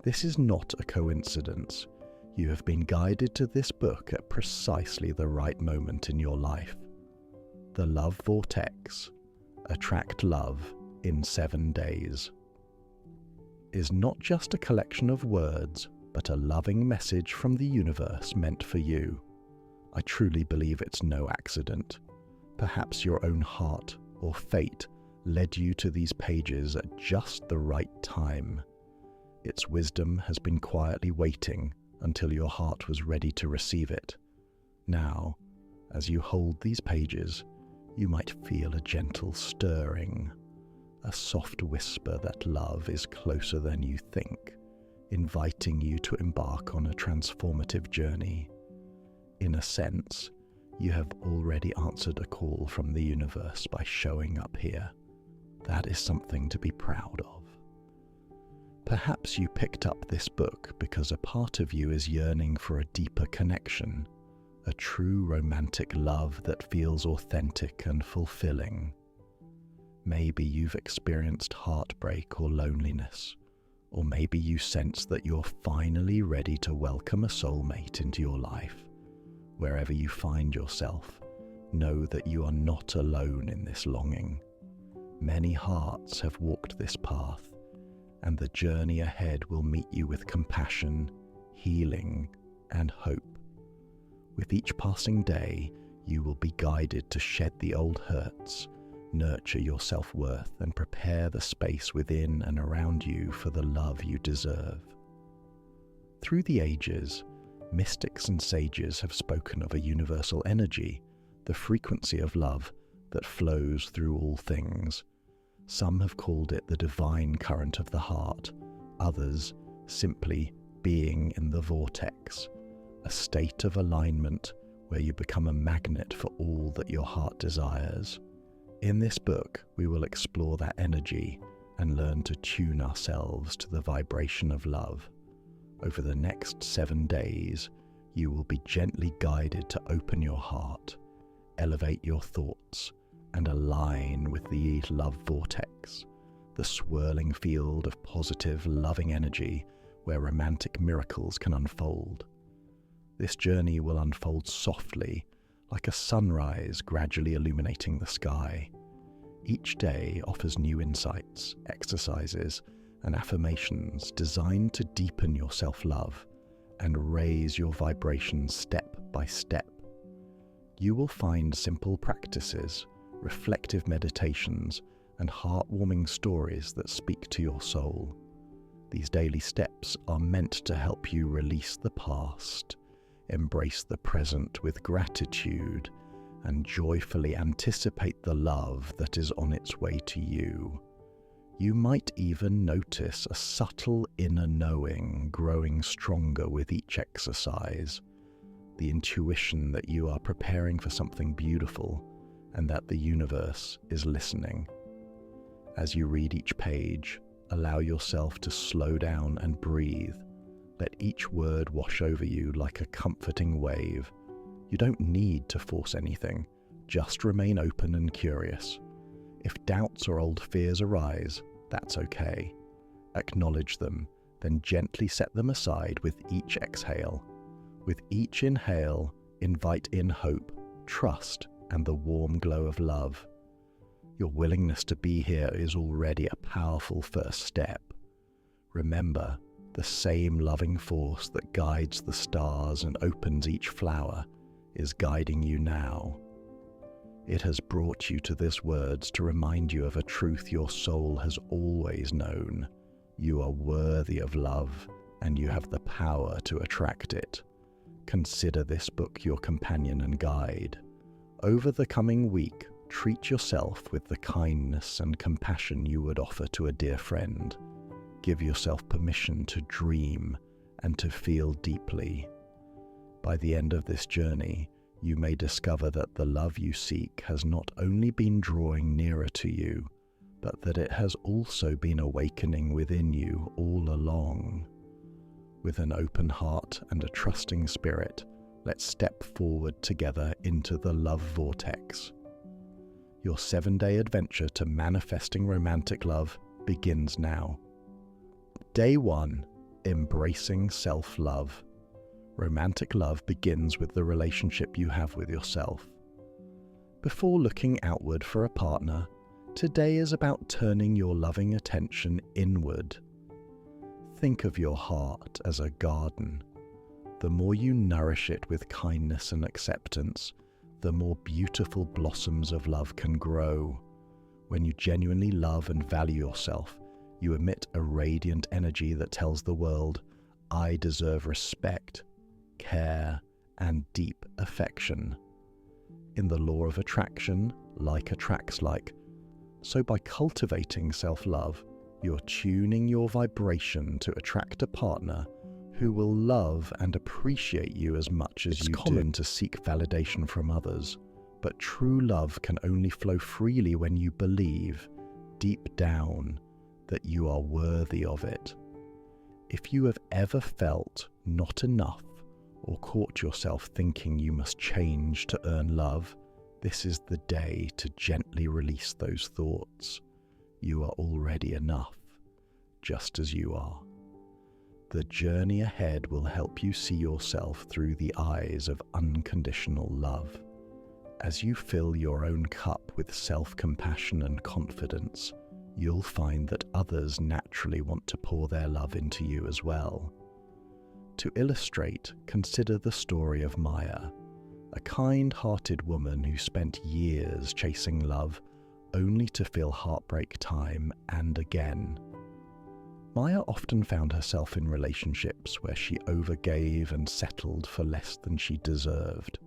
This is not a coincidence. You have been guided to this book at precisely the right moment in your life. The Love Vortex, Attract Love in 7 Days, is not just a collection of words, but a loving message from the universe meant for you. I truly believe it's no accident. Perhaps your own heart or fate led you to these pages at just the right time. Its wisdom has been quietly waiting until your heart was ready to receive it. Now, as you hold these pages, you might feel a gentle stirring, a soft whisper that love is closer than you think, inviting you to embark on a transformative journey. In a sense, you have already answered a call from the universe by showing up here. That is something to be proud of. Perhaps you picked up this book because a part of you is yearning for a deeper connection, a true romantic love that feels authentic and fulfilling. Maybe you've experienced heartbreak or loneliness, or maybe you sense that you're finally ready to welcome a soulmate into your life. Wherever you find yourself, know that you are not alone in this longing. Many hearts have walked this path, and the journey ahead will meet you with compassion, healing, and hope. With each passing day, you will be guided to shed the old hurts, nurture your self-worth, and prepare the space within and around you for the love you deserve. Through the ages, mystics and sages have spoken of a universal energy, the frequency of love that flows through all things. Some have called it the divine current of the heart, others simply being in the vortex, a state of alignment where you become a magnet for all that your heart desires. In this book, we will explore that energy and learn to tune ourselves to the vibration of love. Over the next 7 days, you will be gently guided to open your heart, elevate your thoughts, and align with the love vortex, the swirling field of positive, loving energy where romantic miracles can unfold. This journey will unfold softly, like a sunrise gradually illuminating the sky. Each day offers new insights, exercises, and affirmations designed to deepen your self-love and raise your vibration step by step. You will find simple practices, reflective meditations, and heartwarming stories that speak to your soul. These daily steps are meant to help you release the past, embrace the present with gratitude, and joyfully anticipate the love that is on its way to you. You might even notice a subtle inner knowing growing stronger with each exercise, the intuition that you are preparing for something beautiful and that the universe is listening. As you read each page, allow yourself to slow down and breathe. Let each word wash over you like a comforting wave. You don't need to force anything, just remain open and curious. If doubts or old fears arise, that's okay. Acknowledge them, then gently set them aside with each exhale. With each inhale, invite in hope, trust, and the warm glow of love. Your willingness to be here is already a powerful first step. Remember, the same loving force that guides the stars and opens each flower is guiding you now. It has brought you to these words to remind you of a truth your soul has always known. You are worthy of love, and you have the power to attract it. Consider this book your companion and guide. Over the coming week, treat yourself with the kindness and compassion you would offer to a dear friend. Give yourself permission to dream and to feel deeply. By the end of this journey, you may discover that the love you seek has not only been drawing nearer to you, but that it has also been awakening within you all along. With an open heart and a trusting spirit, let's step forward together into the love vortex. Your 7-day adventure to manifesting romantic love begins now. Day 1. Embracing self-love. Romantic love begins with the relationship you have with yourself. Before looking outward for a partner, today is about turning your loving attention inward. Think of your heart as a garden. The more you nourish it with kindness and acceptance, the more beautiful blossoms of love can grow. When you genuinely love and value yourself, you emit a radiant energy that tells the world, I deserve respect, care, and deep affection. In the law of attraction, like attracts like. So by cultivating self-love, you're tuning your vibration to attract a partner who will love and appreciate you as much as you do. It's common to seek validation from others, but true love can only flow freely when you believe, deep down, that you are worthy of it. If you have ever felt not enough or caught yourself thinking you must change to earn love, this is the day to gently release those thoughts. You are already enough, just as you are. The journey ahead will help you see yourself through the eyes of unconditional love. As you fill your own cup with self-compassion and confidence, you'll find that others naturally want to pour their love into you as well. To illustrate, consider the story of Maya, a kind-hearted woman who spent years chasing love only to feel heartbreak time and again. Maya often found herself in relationships where she overgave and settled for less than she deserved.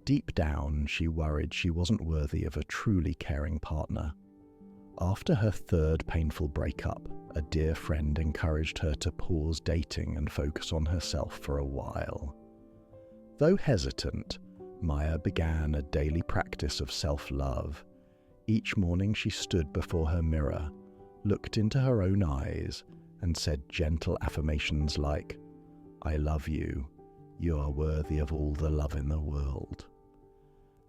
Deep down, she worried she wasn't worthy of a truly caring partner. After her third painful breakup, a dear friend encouraged her to pause dating and focus on herself for a while. Though hesitant, Maya began a daily practice of self-love. Each morning she stood before her mirror, looked into her own eyes, and said gentle affirmations like, I love you. You are worthy of all the love in the world.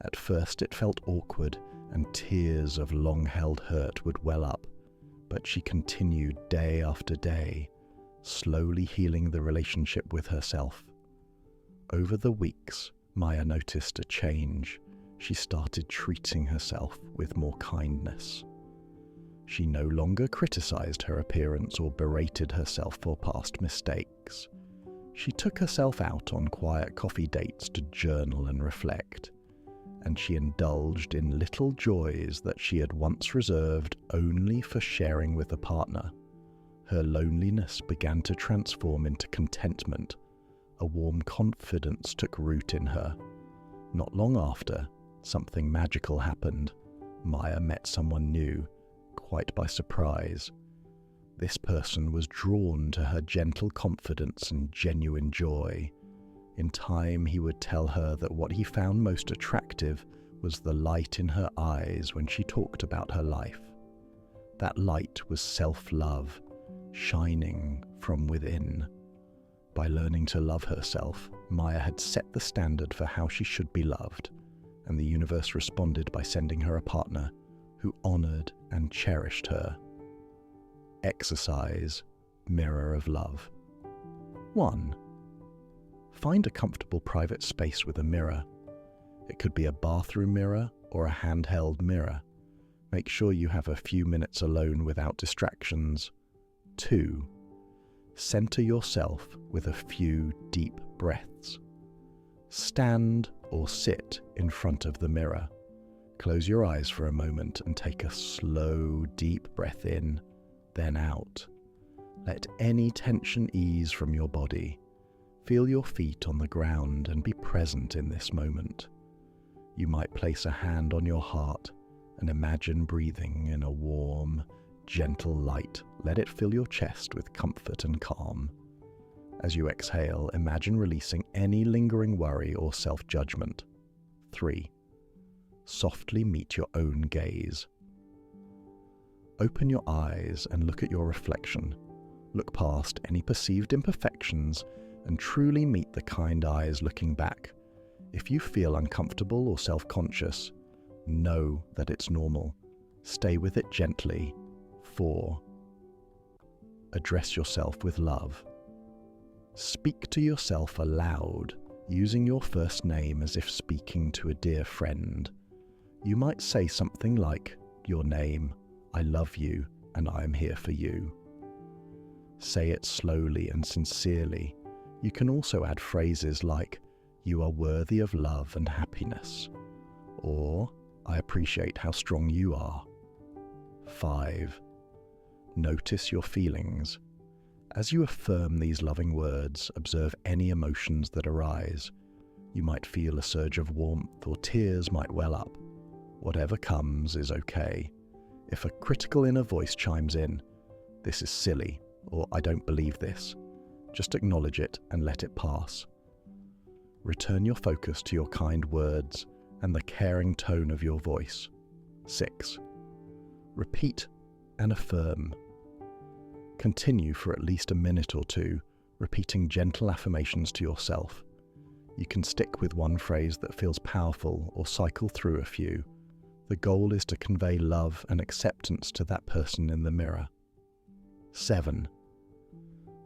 At first it felt awkward, and tears of long-held hurt would well up, but she continued day after day, slowly healing the relationship with herself. Over the weeks, Maya noticed a change. She started treating herself with more kindness. She no longer criticized her appearance or berated herself for past mistakes. She took herself out on quiet coffee dates to journal and reflect, and she indulged in little joys that she had once reserved only for sharing with a partner. Her loneliness began to transform into contentment. A warm confidence took root in her. Not long after, something magical happened. Maya met someone new, quite by surprise. This person was drawn to her gentle confidence and genuine joy. In time, he would tell her that what he found most attractive was the light in her eyes when she talked about her life. That light was self-love, shining from within. By learning to love herself, Maya had set the standard for how she should be loved, and the universe responded by sending her a partner who honored and cherished her. Exercise, mirror of love. 1. Find a comfortable private space with a mirror. It could be a bathroom mirror or a handheld mirror. Make sure you have a few minutes alone without distractions. 2. Center yourself with a few deep breaths. Stand or sit in front of the mirror. Close your eyes for a moment and take a slow, deep breath in, then out. Let any tension ease from your body. Feel your feet on the ground and be present in this moment. You might place a hand on your heart and imagine breathing in a warm, gentle light. Let it fill your chest with comfort and calm. As you exhale, imagine releasing any lingering worry or self-judgment. 3. Softly meet your own gaze. Open your eyes and look at your reflection. Look past any perceived imperfections and truly meet the kind eyes looking back. If you feel uncomfortable or self-conscious, know that it's normal. Stay with it gently. 4. Address yourself with love. Speak to yourself aloud, using your first name as if speaking to a dear friend. You might say something like, your name, I love you, and I am here for you. Say it slowly and sincerely. You can also add phrases like, you are worthy of love and happiness, or I appreciate how strong you are. 5. Notice your feelings. As you affirm these loving words, observe any emotions that arise. You might feel a surge of warmth, or tears might well up. Whatever comes is okay. If a critical inner voice chimes in, this is silly, or I don't believe this, just acknowledge it and let it pass. Return your focus to your kind words and the caring tone of your voice. 6. Repeat and affirm. Continue for at least a minute or two, repeating gentle affirmations to yourself. You can stick with one phrase that feels powerful or cycle through a few. The goal is to convey love and acceptance to that person in the mirror. 7.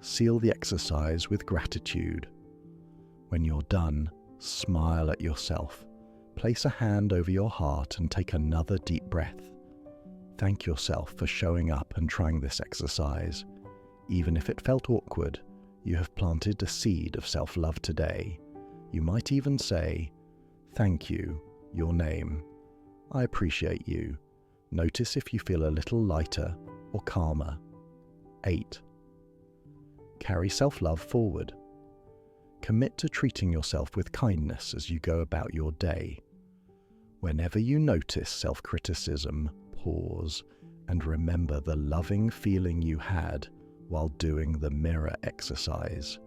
Seal the exercise with gratitude. When you're done, smile at yourself. Place a hand over your heart and take another deep breath. Thank yourself for showing up and trying this exercise. Even if it felt awkward, you have planted a seed of self-love today. You might even say, thank you, your name. I appreciate you. Notice if you feel a little lighter or calmer. 8. Carry self-love forward. Commit to treating yourself with kindness as you go about your day. Whenever you notice self-criticism, pause and remember the loving feeling you had while doing the mirror exercise.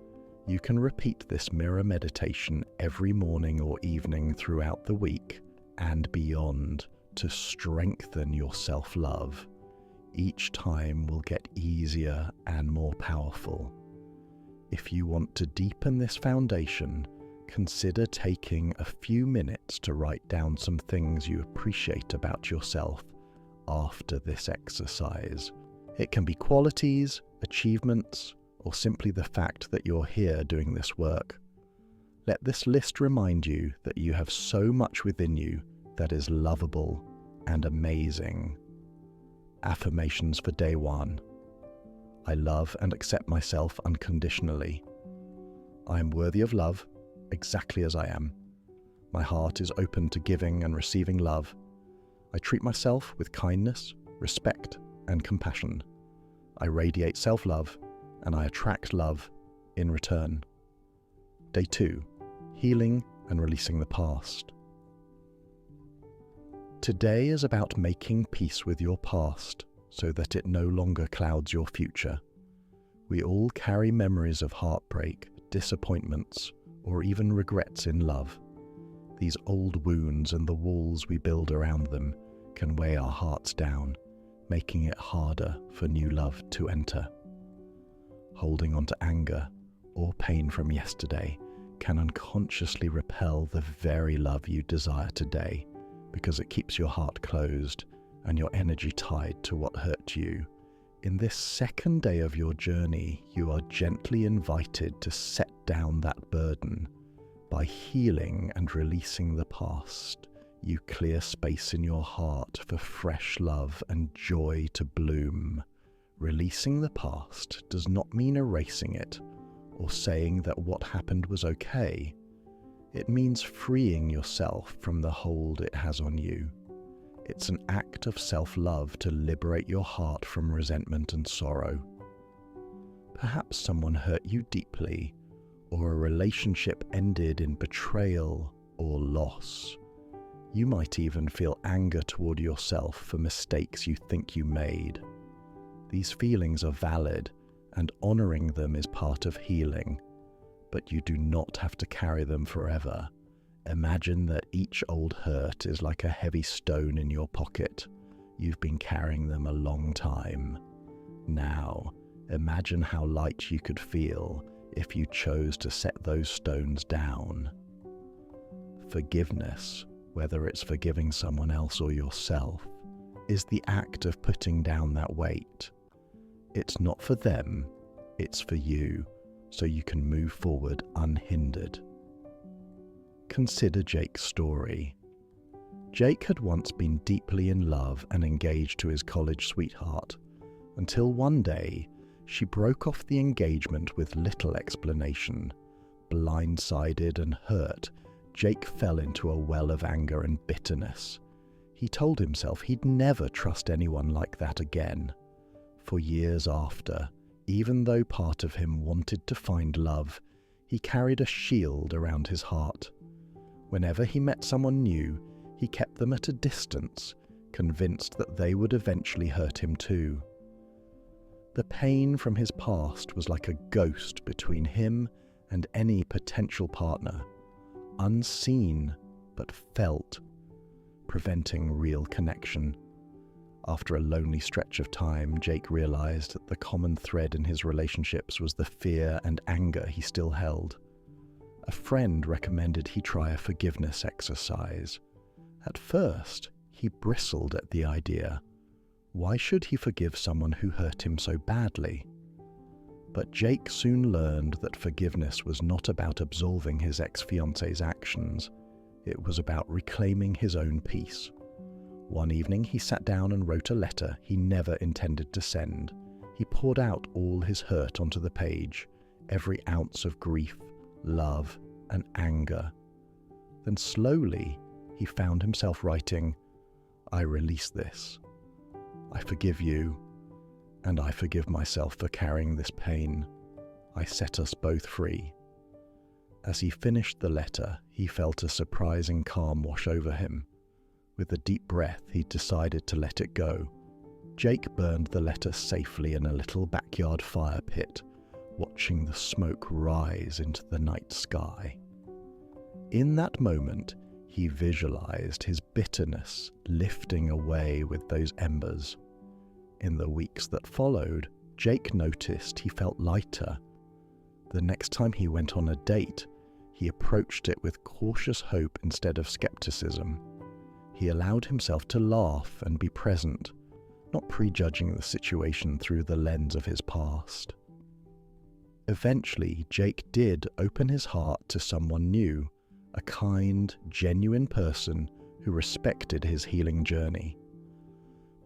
You can repeat this mirror meditation every morning or evening throughout the week and beyond to strengthen your self-love. Each time will get easier and more powerful. If you want to deepen this foundation, consider taking a few minutes to write down some things you appreciate about yourself after this exercise. It can be qualities, achievements, or simply the fact that you're here doing this work. Let this list remind you that you have so much within you that is lovable and amazing. Affirmations for day 1. I love and accept myself unconditionally. I am worthy of love, exactly as I am. My heart is open to giving and receiving love. I treat myself with kindness, respect, and compassion. I radiate self-love, and I attract love in return. Day 2. Healing and releasing the past. Today is about making peace with your past so that it no longer clouds your future. We all carry memories of heartbreak, disappointments, or even regrets in love. These old wounds and the walls we build around them can weigh our hearts down, making it harder for new love to enter. Holding on to anger or pain from yesterday can unconsciously repel the very love you desire today, because it keeps your heart closed and your energy tied to what hurt you. In this second day of your journey, you are gently invited to set down that burden. By healing and releasing the past, you clear space in your heart for fresh love and joy to bloom. Releasing the past does not mean erasing it or saying that what happened was okay. It means freeing yourself from the hold it has on you. It's an act of self-love to liberate your heart from resentment and sorrow. Perhaps someone hurt you deeply, or a relationship ended in betrayal or loss. You might even feel anger toward yourself for mistakes you think you made. These feelings are valid, and honoring them is part of healing, but you do not have to carry them forever. Imagine that each old hurt is like a heavy stone in your pocket. You've been carrying them a long time. Now, imagine how light you could feel if you chose to set those stones down. Forgiveness, whether it's forgiving someone else or yourself, is the act of putting down that weight. It's not for them, it's for you, so you can move forward unhindered. Consider Jake's story. Jake had once been deeply in love and engaged to his college sweetheart, until one day she broke off the engagement with little explanation. Blindsided and hurt, Jake fell into a well of anger and bitterness. He told himself he'd never trust anyone like that again. For years after, even though part of him wanted to find love, he carried a shield around his heart. Whenever he met someone new, he kept them at a distance, convinced that they would eventually hurt him too. The pain from his past was like a ghost between him and any potential partner, unseen but felt, preventing real connection. After a lonely stretch of time, Jake realized that the common thread in his relationships was the fear and anger he still held. A friend recommended he try a forgiveness exercise. At first, he bristled at the idea. Why should he forgive someone who hurt him so badly? But Jake soon learned that forgiveness was not about absolving his ex-fiance's actions. It was about reclaiming his own peace. One evening, he sat down and wrote a letter he never intended to send. He poured out all his hurt onto the page, every ounce of grief, love, and anger. Then slowly, he found himself writing, "I release this. I forgive you, and I forgive myself for carrying this pain. I set us both free." As he finished the letter, he felt a surprising calm wash over him. With a deep breath, he decided to let it go. Jake burned the letter safely in a little backyard fire pit, watching the smoke rise into the night sky. In that moment, he visualized his bitterness lifting away with those embers. In the weeks that followed, Jake noticed he felt lighter. The next time he went on a date, he approached it with cautious hope instead of skepticism. He allowed himself to laugh and be present, not prejudging the situation through the lens of his past. Eventually, Jake did open his heart to someone new, a kind, genuine person who respected his healing journey.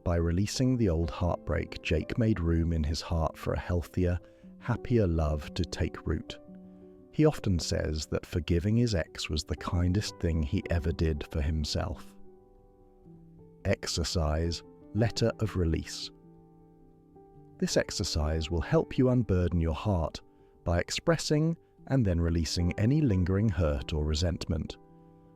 By releasing the old heartbreak, Jake made room in his heart for a healthier, happier love to take root. He often says that forgiving his ex was the kindest thing he ever did for himself. Exercise, letter of release. This exercise will help you unburden your heart by expressing and then releasing any lingering hurt or resentment.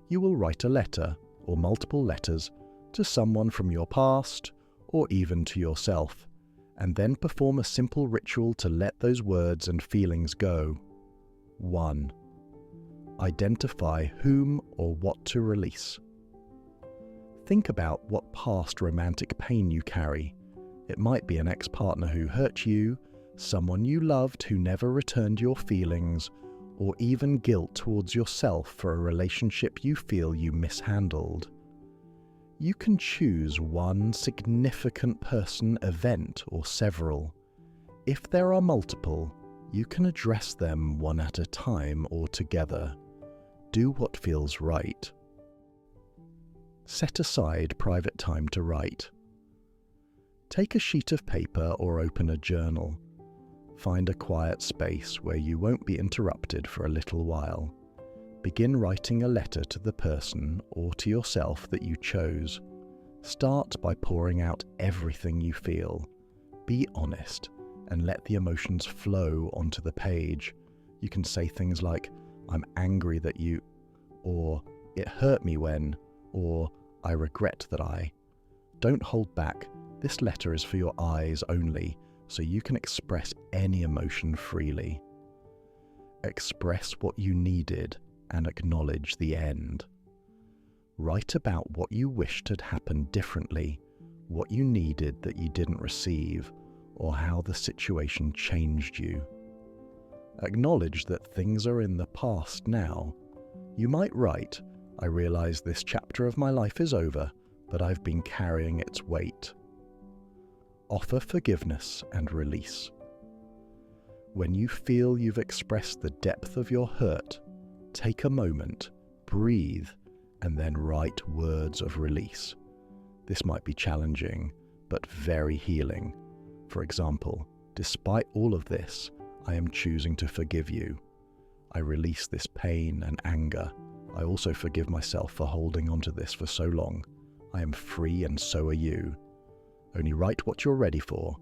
You will write a letter, or multiple letters, to someone from your past, or even to yourself, and then perform a simple ritual to let those words and feelings go. 1. Identify whom or what to release. Think about what past romantic pain you carry. It might be an ex-partner who hurt you, someone you loved who never returned your feelings, or even guilt towards yourself for a relationship you feel you mishandled. You can choose one significant person, event, or several. If there are multiple, you can address them one at a time or together. Do what feels right. Set aside private time to write. Take a sheet of paper or open a journal. Find a quiet space where you won't be interrupted for a little while. Begin writing a letter to the person or to yourself that you chose. Start by pouring out everything you feel. Be honest and let the emotions flow onto the page. You can say things like, "I'm angry that you," or "It hurt me when," or "I regret that I." Don't hold back. This letter is for your eyes only, so you can express any emotion freely. Express what you needed and acknowledge the end. Write about what you wished had happened differently, what you needed that you didn't receive, or how the situation changed you. Acknowledge that things are in the past now. You might write, "I realize this chapter of my life is over, but I've been carrying its weight." Offer forgiveness and release. When you feel you've expressed the depth of your hurt, take a moment, breathe, and then write words of release. This might be challenging, but very healing. For example, despite all of this, I am choosing to forgive you. I release this pain and anger. I also forgive myself for holding onto this for so long. I am free and so are you. Only write what you're ready for.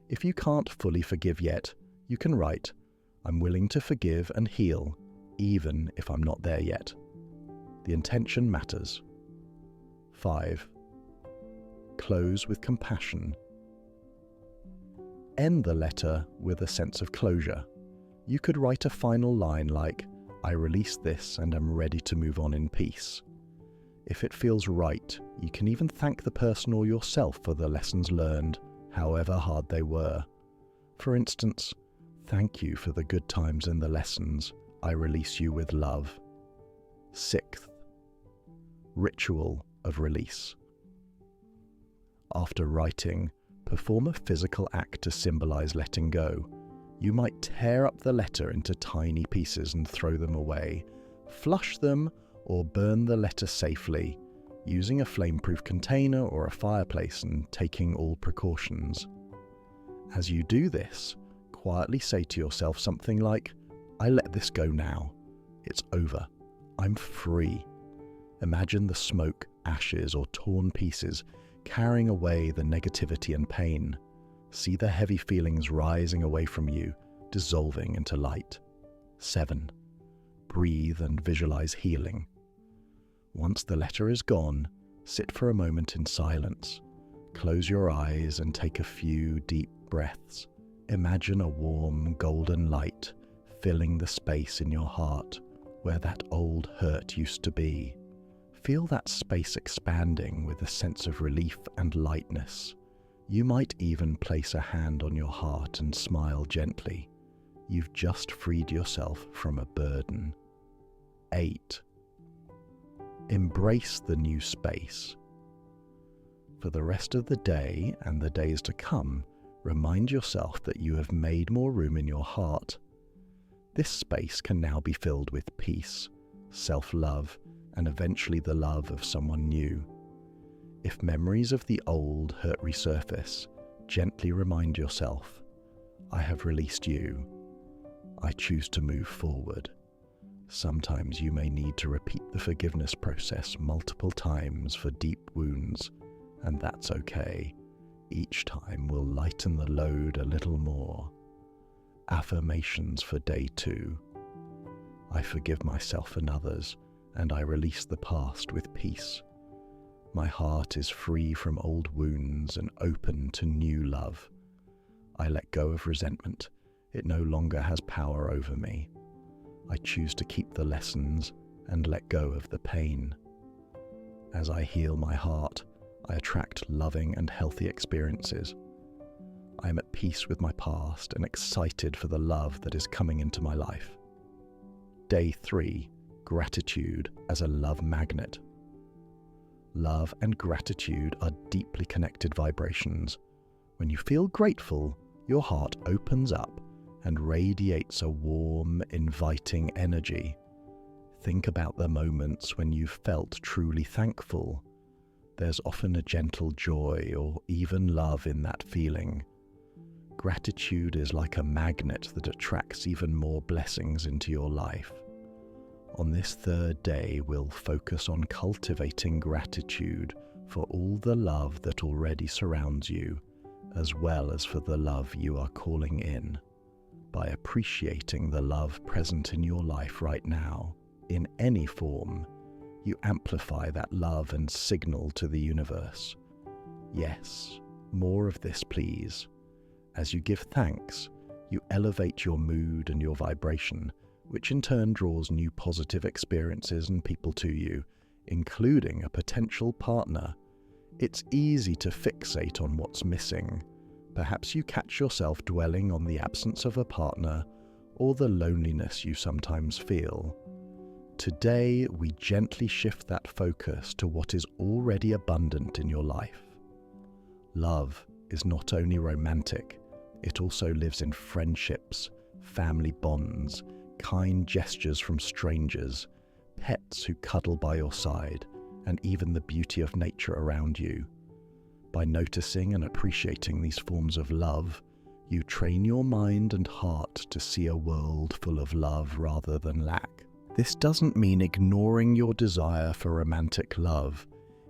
If you can't fully forgive yet, you can write, I'm willing to forgive and heal, even if I'm not there yet. The intention matters. 5. Close with compassion. End the letter with a sense of closure. You could write a final line like, I release this and am ready to move on in peace. If it feels right, you can even thank the person or yourself for the lessons learned, however hard they were. For instance, thank you for the good times and the lessons. I release you with love. 6th, ritual of release. After writing, perform a physical act to symbolize letting go. You might tear up the letter into tiny pieces and throw them away, flush them, or burn the letter safely, using a flame-proof container or a fireplace and taking all precautions. As you do this, quietly say to yourself something like, I let this go now. It's over. I'm free. Imagine the smoke, ashes, or torn pieces carrying away the negativity and pain. See the heavy feelings rising away from you, dissolving into light. 7. Breathe and visualize healing. Once the letter is gone, sit for a moment in silence. Close your eyes and take a few deep breaths. Imagine a warm, golden light filling the space in your heart where that old hurt used to be. Feel that space expanding with a sense of relief and lightness. You might even place a hand on your heart and smile gently. You've just freed yourself from a burden. 8. Embrace the new space. For the rest of the day and the days to come, remind yourself that you have made more room in your heart. This space can now be filled with peace, self-love, and eventually the love of someone new. If memories of the old hurt resurface, gently remind yourself, I have released you. I choose to move forward. Sometimes you may need to repeat the forgiveness process multiple times for deep wounds, and that's okay. Each time will lighten the load a little more. Affirmations for day 2. I forgive myself and others, and I release the past with peace. My heart is free from old wounds and open to new love. I let go of resentment. It no longer has power over me. I choose to keep the lessons and let go of the pain. As I heal my heart, I attract loving and healthy experiences. I am at peace with my past and excited for the love that is coming into my life. Day 3. Gratitude as a love magnet. Love and gratitude are deeply connected vibrations. When you feel grateful, your heart opens up and radiates a warm, inviting energy. Think about the moments when you've felt truly thankful. There's often a gentle joy or even love in that feeling. Gratitude is like a magnet that attracts even more blessings into your life. On this 3rd day, we'll focus on cultivating gratitude for all the love that already surrounds you, as well as for the love you are calling in. By appreciating the love present in your life right now, in any form, you amplify that love and signal to the universe. Yes, more of this, please. As you give thanks, you elevate your mood and your vibration, which in turn draws new positive experiences and people to you, including a potential partner. It's easy to fixate on what's missing. Perhaps you catch yourself dwelling on the absence of a partner or the loneliness you sometimes feel. Today, we gently shift that focus to what is already abundant in your life. Love is not only romantic, it also lives in friendships, family bonds, kind gestures from strangers, pets who cuddle by your side, and even the beauty of nature around you. By noticing and appreciating these forms of love, you train your mind and heart to see a world full of love rather than lack. This doesn't mean ignoring your desire for romantic love.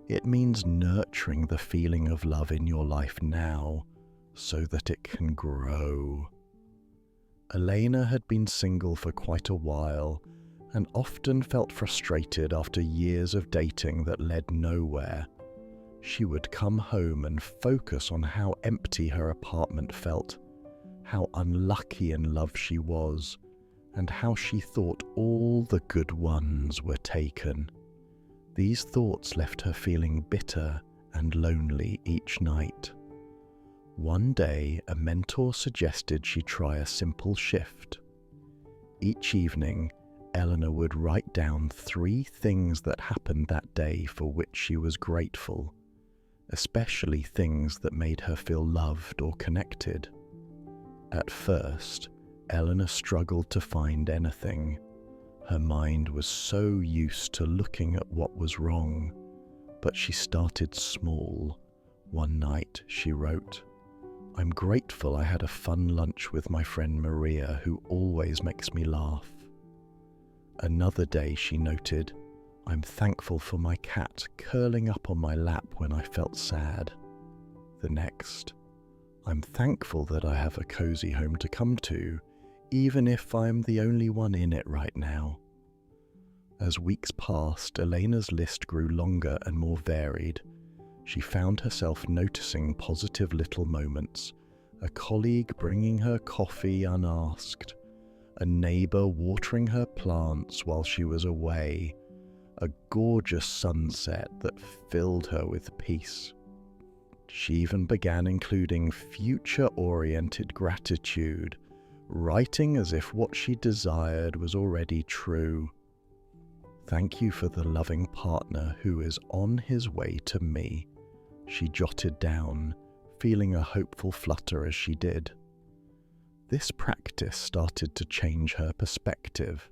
It means nurturing the feeling of love in your life now so that it can grow. Elena had been single for quite a while and often felt frustrated after years of dating that led nowhere. She would come home and focus on how empty her apartment felt, how unlucky in love she was, and how she thought all the good ones were taken. These thoughts left her feeling bitter and lonely each night. One day, a mentor suggested she try a simple shift. Each evening, Eleanor would write down 3 things that happened that day for which she was grateful, especially things that made her feel loved or connected. At first, Eleanor struggled to find anything. Her mind was so used to looking at what was wrong, but she started small. One night, she wrote, "I'm grateful I had a fun lunch with my friend Maria, who always makes me laugh." Another day, she noted, "I'm thankful for my cat curling up on my lap when I felt sad." The next, "I'm thankful that I have a cozy home to come to, even if I'm the only one in it right now." As weeks passed, Elena's list grew longer and more varied. She found herself noticing positive little moments, a colleague bringing her coffee unasked, a neighbor watering her plants while she was away, a gorgeous sunset that filled her with peace. She even began including future-oriented gratitude, writing as if what she desired was already true. "Thank you for the loving partner who is on his way to me," she jotted down, feeling a hopeful flutter as she did. This practice started to change her perspective.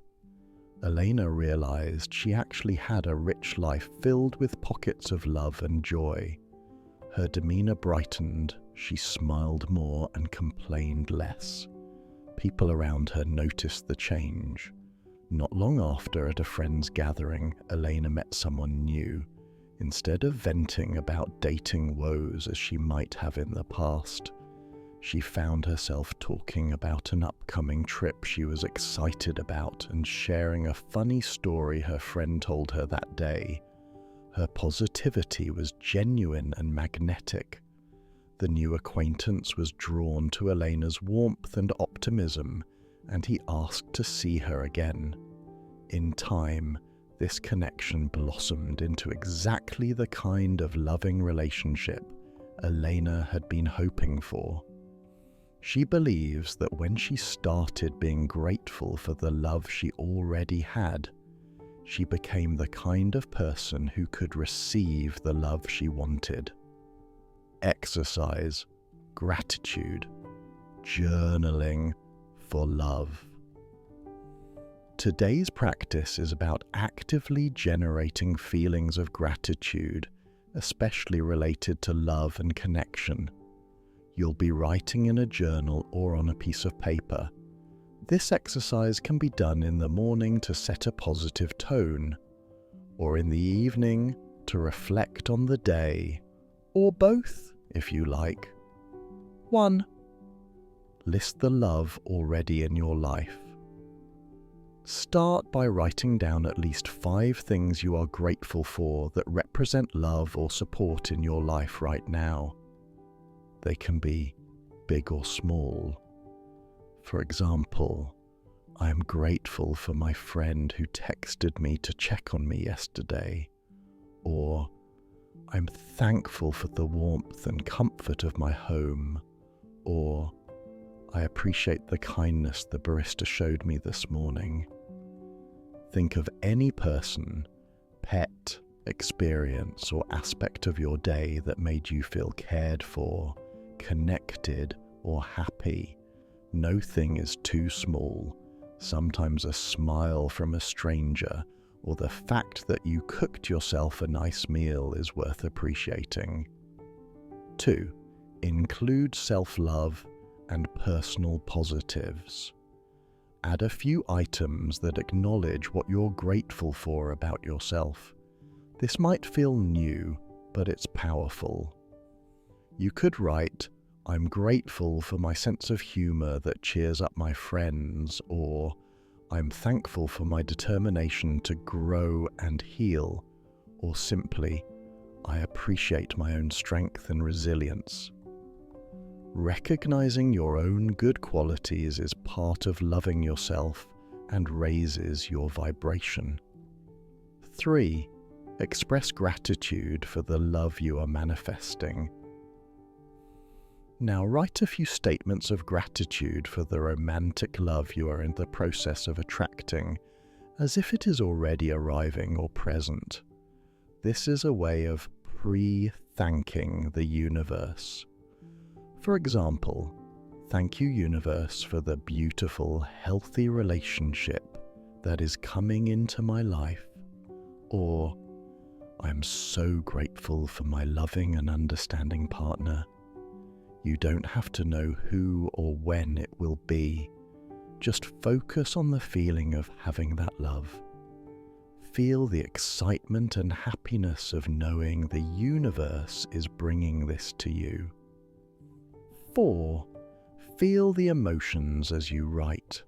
Elena realized she actually had a rich life filled with pockets of love and joy. Her demeanor brightened, she smiled more and complained less. People around her noticed the change. Not long after, at a friend's gathering, Elena met someone new. Instead of venting about dating woes as she might have in the past, she found herself talking about an upcoming trip she was excited about and sharing a funny story her friend told her that day. Her positivity was genuine and magnetic. The new acquaintance was drawn to Elena's warmth and optimism, and he asked to see her again. In time, this connection blossomed into exactly the kind of loving relationship Elena had been hoping for. She believes that when she started being grateful for the love she already had, she became the kind of person who could receive the love she wanted. Exercise, gratitude, journaling for love. Today's practice is about actively generating feelings of gratitude, especially related to love and connection. You'll be writing in a journal or on a piece of paper. This exercise can be done in the morning to set a positive tone, or in the evening to reflect on the day, or both, if you like. 1. List the love already in your life. Start by writing down at least 5 things you are grateful for that represent love or support in your life right now. They can be big or small. For example, I am grateful for my friend who texted me to check on me yesterday. Or, I'm thankful for the warmth and comfort of my home. Or, I appreciate the kindness the barista showed me this morning. Think of any person, pet, experience, or aspect of your day that made you feel cared for, connected, or happy. No thing is too small. Sometimes a smile from a stranger or the fact that you cooked yourself a nice meal is worth appreciating. 2. Include self-love and personal positives. Add a few items that acknowledge what you're grateful for about yourself. This might feel new, but it's powerful. You could write, "I'm grateful for my sense of humor that cheers up my friends," or "I'm thankful for my determination to grow and heal," or simply, "I appreciate my own strength and resilience." Recognizing your own good qualities is part of loving yourself and raises your vibration. 3. Express gratitude for the love you are manifesting. Now write a few statements of gratitude for the romantic love you are in the process of attracting, as if it is already arriving or present. This is a way of pre-thanking the universe. For example, "Thank you, universe, for the beautiful, healthy relationship that is coming into my life," or "I'm so grateful for my loving and understanding partner." You don't have to know who or when it will be. Just focus on the feeling of having that love. Feel the excitement and happiness of knowing the universe is bringing this to you. 4. Feel the emotions as you write.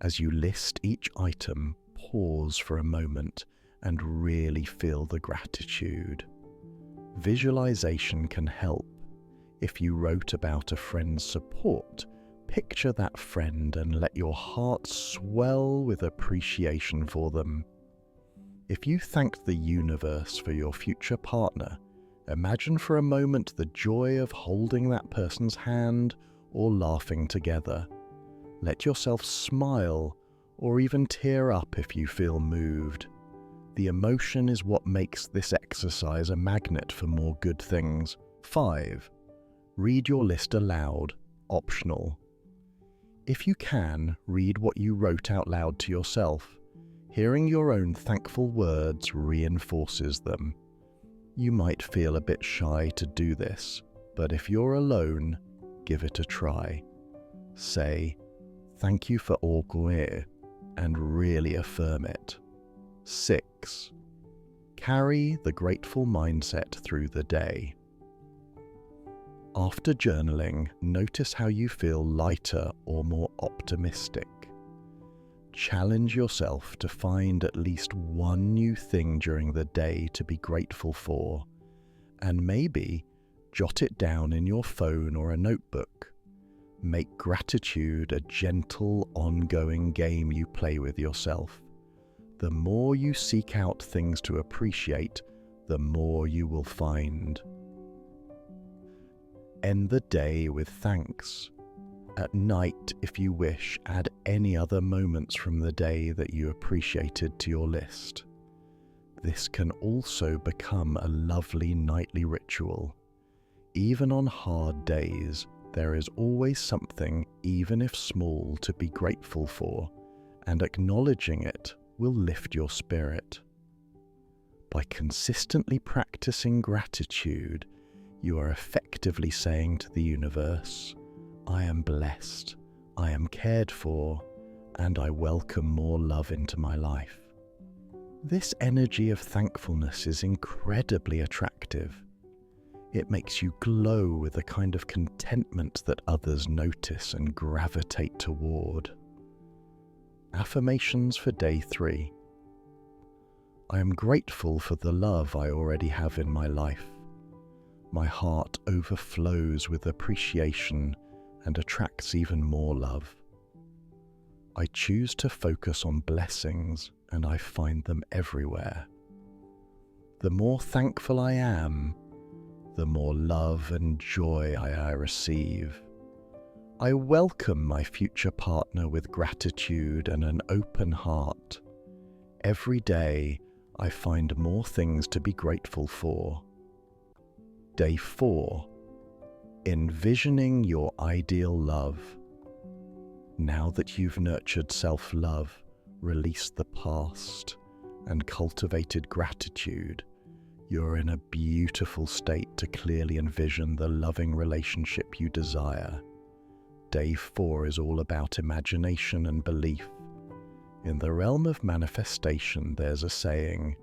As you list each item, pause for a moment and really feel the gratitude. Visualization can help. If you wrote about a friend's support, picture that friend and let your heart swell with appreciation for them. If you thanked the universe for your future partner, imagine for a moment the joy of holding that person's hand or laughing together. Let yourself smile or even tear up if you feel moved. The emotion is what makes this exercise a magnet for more good things. 5. Read your list aloud, optional. If you can, read what you wrote out loud to yourself. Hearing your own thankful words reinforces them. You might feel a bit shy to do this, but if you're alone, give it a try. Say, "Thank you for all good," and really affirm it. 6. Carry the grateful mindset through the day. After journaling, notice how you feel lighter or more optimistic. Challenge yourself to find at least one new thing during the day to be grateful for, and maybe jot it down in your phone or a notebook. Make gratitude a gentle, ongoing game you play with yourself. The more you seek out things to appreciate, the more you will find. End the day with thanks. At night, if you wish, add any other moments from the day that you appreciated to your list. This can also become a lovely nightly ritual. Even on hard days, there is always something, even if small, to be grateful for, and acknowledging it will lift your spirit. By consistently practicing gratitude, you are effectively saying to the universe, "I am blessed, I am cared for, and I welcome more love into my life." This energy of thankfulness is incredibly attractive. It makes you glow with a kind of contentment that others notice and gravitate toward. Affirmations for day 3. I am grateful for the love I already have in my life. My heart overflows with appreciation and attracts even more love. I choose to focus on blessings, and I find them everywhere. The more thankful I am, the more love and joy I receive. I welcome my future partner with gratitude and an open heart. Every day, I find more things to be grateful for. Day 4. Envisioning your ideal love. Now that you've nurtured self-love, released the past, and cultivated gratitude, you're in a beautiful state to clearly envision the loving relationship you desire. Day 4 is all about imagination and belief. In the realm of manifestation, there's a saying,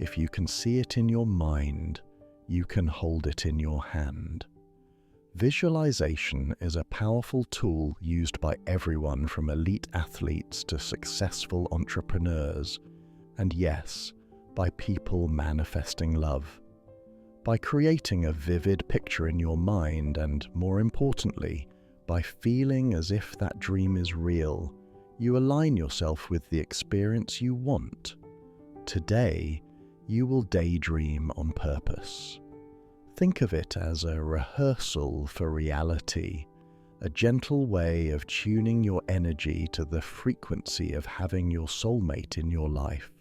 if you can see it in your mind, you can hold it in your hand. Visualization is a powerful tool used by everyone from elite athletes to successful entrepreneurs, and yes, by people manifesting love. By creating a vivid picture in your mind and, more importantly, by feeling as if that dream is real, you align yourself with the experience you want. Today, you will daydream on purpose. Think of it as a rehearsal for reality, a gentle way of tuning your energy to the frequency of having your soulmate in your life.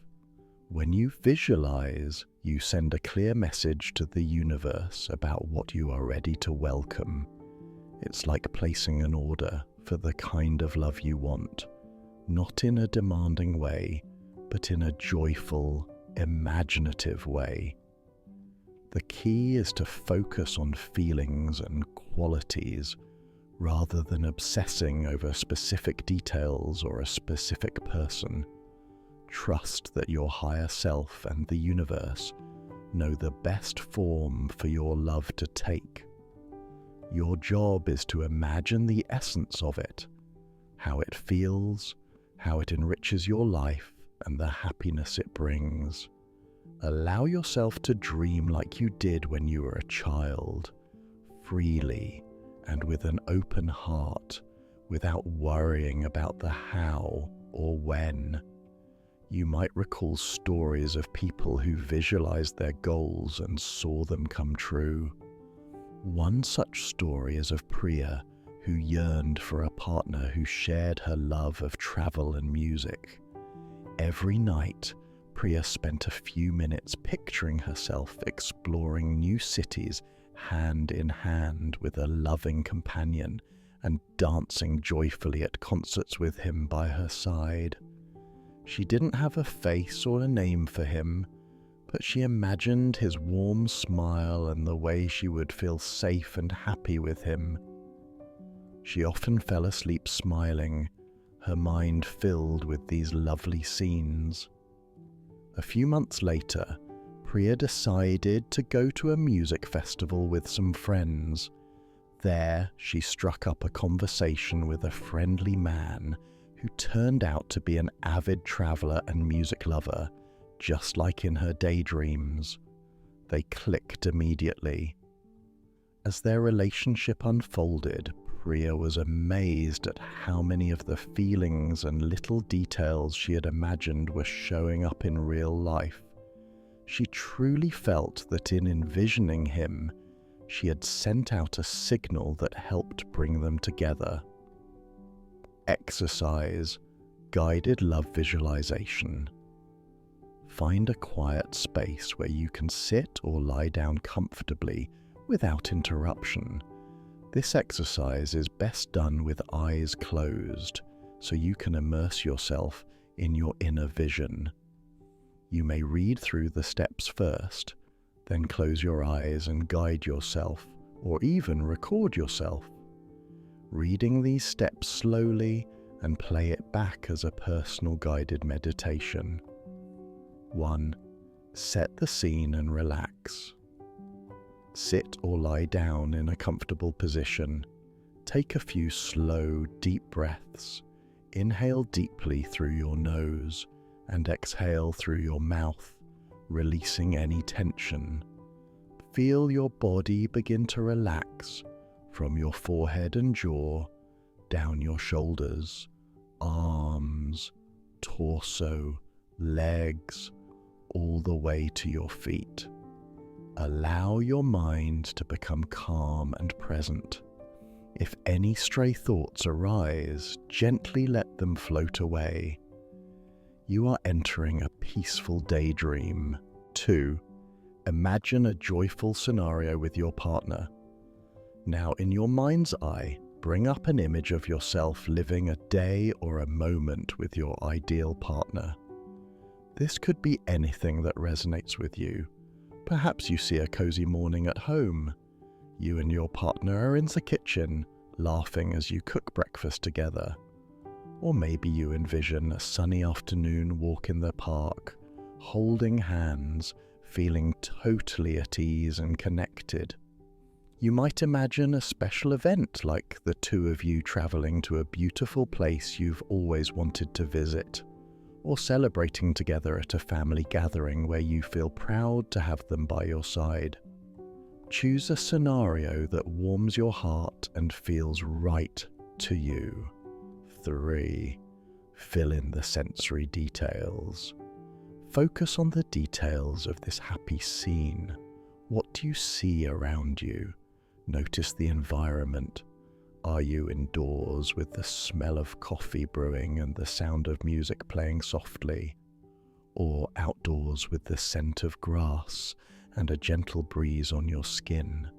When you visualize, you send a clear message to the universe about what you are ready to welcome. It's like placing an order for the kind of love you want, not in a demanding way, but in a joyful, imaginative way. The key is to focus on feelings and qualities rather than obsessing over specific details or a specific person. Trust that your higher self and the universe know the best form for your love to take. Your job is to imagine the essence of it, how it feels, how it enriches your life, and the happiness it brings. Allow yourself to dream like you did when you were a child, freely and with an open heart, without worrying about the how or when. You might recall stories of people who visualized their goals and saw them come true. One such story is of Priya, who yearned for a partner who shared her love of travel and music. Every night, Priya spent a few minutes picturing herself exploring new cities hand in hand with a loving companion and dancing joyfully at concerts with him by her side. She didn't have a face or a name for him, but she imagined his warm smile and the way she would feel safe and happy with him. She often fell asleep smiling, her mind filled with these lovely scenes. A few months later, Priya decided to go to a music festival with some friends. There, she struck up a conversation with a friendly man who turned out to be an avid traveler and music lover, just like in her daydreams. They clicked immediately. As their relationship unfolded, Priya was amazed at how many of the feelings and little details she had imagined were showing up in real life. She truly felt that in envisioning him, she had sent out a signal that helped bring them together. Exercise, guided love visualization. Find a quiet space where you can sit or lie down comfortably without interruption. This exercise is best done with eyes closed, so you can immerse yourself in your inner vision. You may read through the steps first, then close your eyes and guide yourself, or even record yourself. Reading these steps slowly and play it back as a personal guided meditation. 1. Set the scene and relax. Sit or lie down in a comfortable position. Take a few slow, deep breaths. Inhale deeply through your nose and exhale through your mouth, releasing any tension. Feel your body begin to relax from your forehead and jaw, down your shoulders, arms, torso, legs, all the way to your feet. Allow your mind to become calm and present. If any stray thoughts arise, gently let them float away. You are entering a peaceful daydream. 2. Imagine a joyful scenario with your partner. Now, in your mind's eye, Bring up an image of yourself living a day or a moment with your ideal partner. This could be anything that resonates with you. Perhaps you see a cozy morning at home. You and your partner are in the kitchen, laughing as you cook breakfast together. Or maybe you envision a sunny afternoon walk in the park, holding hands, feeling totally at ease and connected. You might imagine a special event like the two of you traveling to a beautiful place you've always wanted to visit, or celebrating together at a family gathering where you feel proud to have them by your side. Choose a scenario that warms your heart and feels right to you. 3. Fill in the sensory details. Focus on the details of this happy scene. What do you see around you? Notice the environment. Are you indoors with the smell of coffee brewing and the sound of music playing softly? Or outdoors with the scent of grass and a gentle breeze on your skin?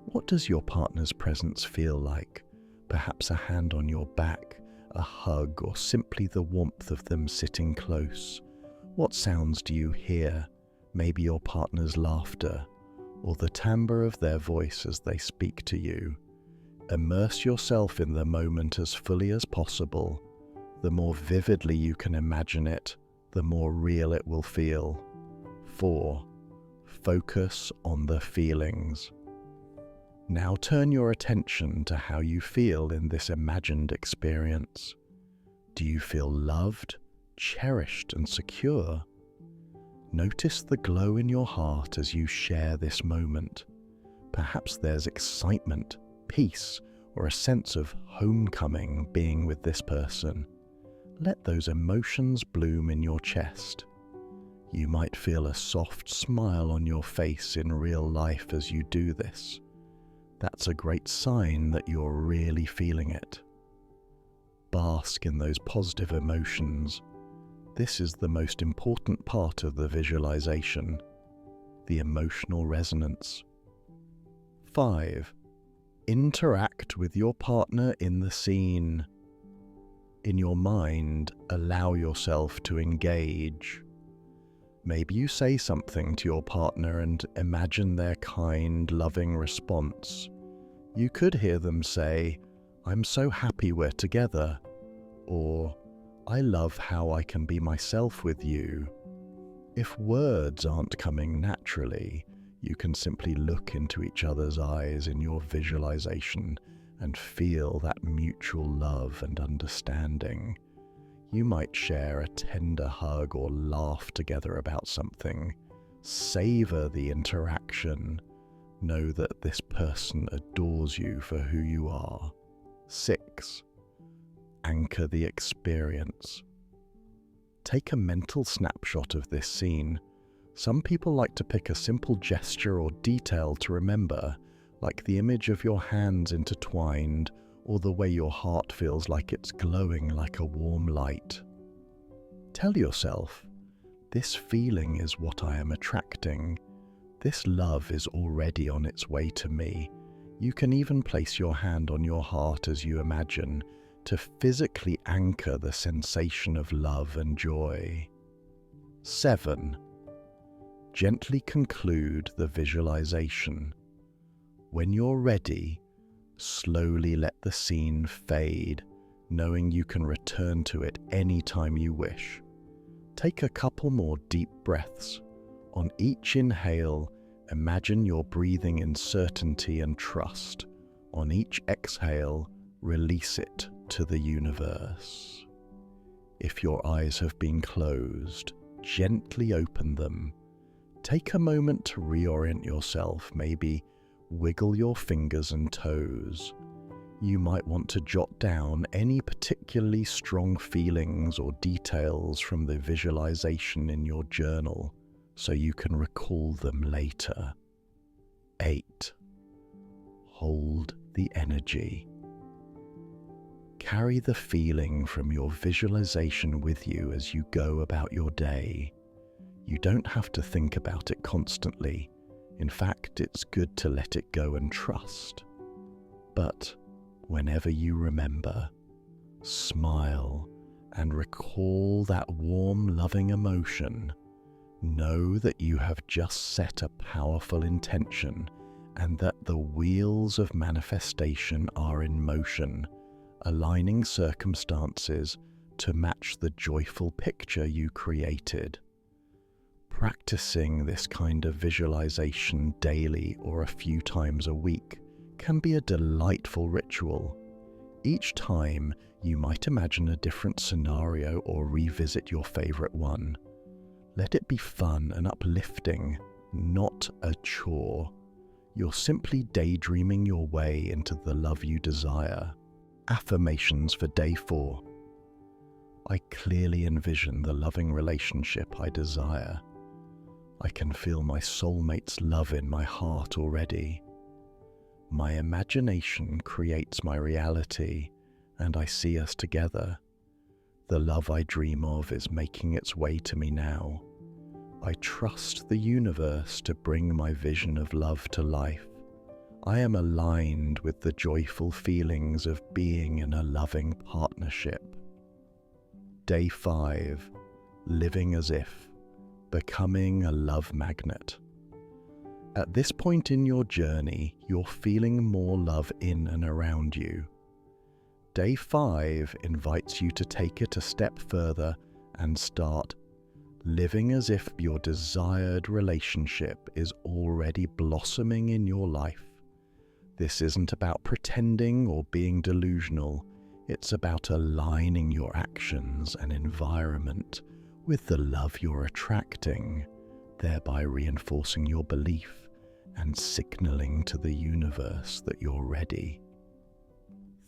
What does your partner's presence feel like? Perhaps a hand on your back, a hug, or simply the warmth of them sitting close. What sounds do you hear? Maybe your partner's laughter, or the timbre of their voice as they speak to you. Immerse yourself in the moment as fully as possible. The more vividly you can imagine it, the more real it will feel. 4. Focus on the feelings. Now turn your attention to how you feel in this imagined experience. Do you feel loved, cherished, and secure? Notice the glow in your heart as you share this moment. Perhaps there's excitement, peace, or a sense of homecoming being with this person. Let those emotions bloom in your chest. You might feel a soft smile on your face in real life as you do this. That's a great sign that you're really feeling it. Bask in those positive emotions. This is the most important part of the visualization, the emotional resonance. 5. Interact with your partner in the scene. In your mind, allow yourself to engage. Maybe you say something to your partner and imagine their kind, loving response. You could hear them say, "I'm so happy we're together," or "I love how I can be myself with you." If words aren't coming naturally, you can simply look into each other's eyes in your visualization and feel that mutual love and understanding. You might share a tender hug or laugh together about something. Savor the interaction. Know that this person adores you for who you are. 6. Anchor the experience. Take a mental snapshot of this scene. Some people like to pick a simple gesture or detail to remember, like the image of your hands intertwined, or the way your heart feels like it's glowing like a warm light. Tell yourself, "This feeling is what I am attracting. This love is already on its way to me." You can even place your hand on your heart as you imagine, to physically anchor the sensation of love and joy. 7. Gently conclude the visualization. When you're ready, slowly let the scene fade, knowing you can return to it anytime you wish. Take a couple more deep breaths. On each inhale, imagine you're breathing in certainty and trust. On each exhale, release it to the universe. If your eyes have been closed, gently open them. Take a moment to reorient yourself, maybe wiggle your fingers and toes. You might want to jot down any particularly strong feelings or details from the visualization in your journal so you can recall them later. 8. Hold the energy. Carry the feeling from your visualization with you as you go about your day. You don't have to think about it constantly. In fact, it's good to let it go and trust. But Whenever you remember, smile and recall that warm, loving emotion. Know that you have just set a powerful intention and that the wheels of manifestation are in motion, aligning circumstances to match the joyful picture you created. Practicing this kind of visualization daily or a few times a week can be a delightful ritual. Each time, you might imagine a different scenario or revisit your favorite one. Let it be fun and uplifting, not a chore. You're simply daydreaming your way into the love you desire. Affirmations for day 4. I clearly envision the loving relationship I desire. I can feel my soulmate's love in my heart already. My imagination creates my reality, and I see us together. The love I dream of is making its way to me now. I trust the universe to bring my vision of love to life. I am aligned with the joyful feelings of being in a loving partnership. Day 5. Living as if. Becoming a love magnet. At this point in your journey, you're feeling more love in and around you. Day 5 invites you to take it a step further and start living as if your desired relationship is already blossoming in your life. This isn't about pretending or being delusional. It's about aligning your actions and environment with the love you're attracting, thereby reinforcing your belief and signaling to the universe that you're ready.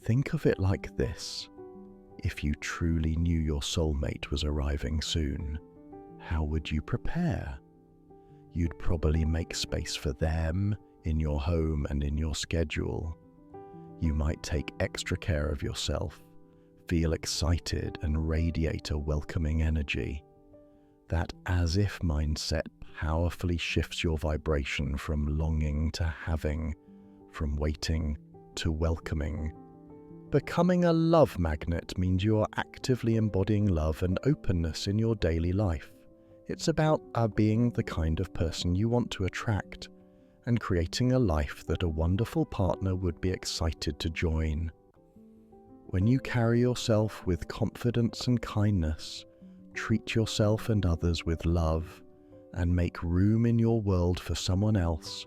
Think of it like this. If you truly knew your soulmate was arriving soon, how would you prepare? You'd probably make space for them in your home and in your schedule. You might take extra care of yourself, feel excited and radiate a welcoming energy. That as-if mindset powerfully shifts your vibration from longing to having, from waiting to welcoming. Becoming a love magnet means you are actively embodying love and openness in your daily life. It's about being the kind of person you want to attract and creating a life that a wonderful partner would be excited to join. When you carry yourself with confidence and kindness, treat yourself and others with love, and make room in your world for someone else,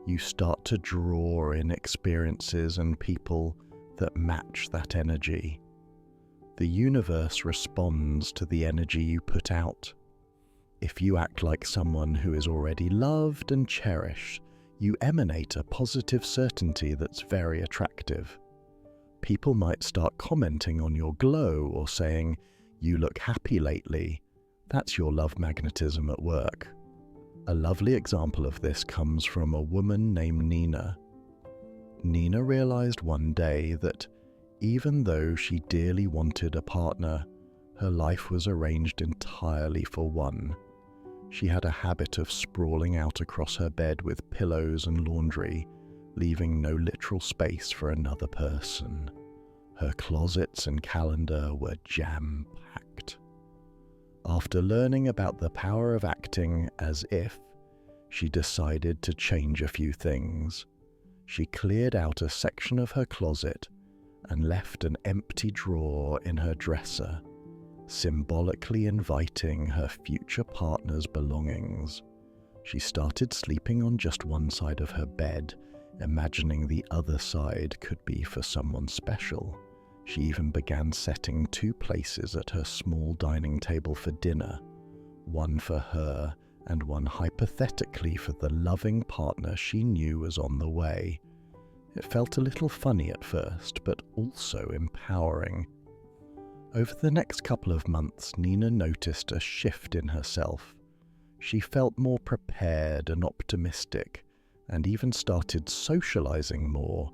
you start to draw in experiences and people that match that energy. The universe responds to the energy you put out. If you act like someone who is already loved and cherished, you emanate a positive certainty that's very attractive. People might start commenting on your glow or saying, "You look happy lately." That's your love magnetism at work. A lovely example of this comes from a woman named Nina. Nina realized one day that even though she dearly wanted a partner, her life was arranged entirely for one. She had a habit of sprawling out across her bed with pillows and laundry, leaving no literal space for another person. Her closets and calendar were jam-packed. After learning about the power of acting as if, she decided to change a few things. She cleared out a section of her closet and left an empty drawer in her dresser, symbolically inviting her future partner's belongings. She started sleeping on just one side of her bed, imagining the other side could be for someone special. She even began setting 2 places at her small dining table for dinner, one for her and one hypothetically for the loving partner she knew was on the way. It felt a little funny at first, but also empowering. Over the next couple of months, Nina noticed a shift in herself. She felt more prepared and optimistic, and even started socializing more,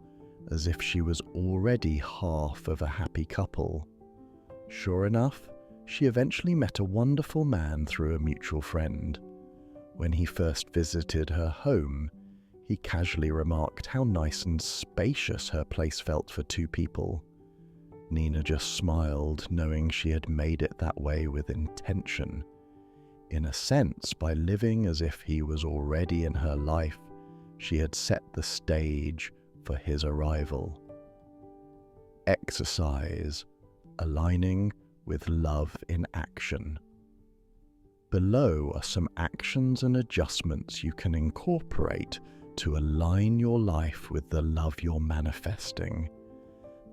as if she was already half of a happy couple. Sure enough, she eventually met a wonderful man through a mutual friend. When he first visited her home, He casually remarked how nice and spacious her place felt for two people. Nina just smiled, knowing she had made it that way with intention. In a sense, by living as if he was already in her life, she had set the stage for his arrival. Exercise, aligning with love in action. Below are some actions and adjustments you can incorporate to align your life with the love you're manifesting.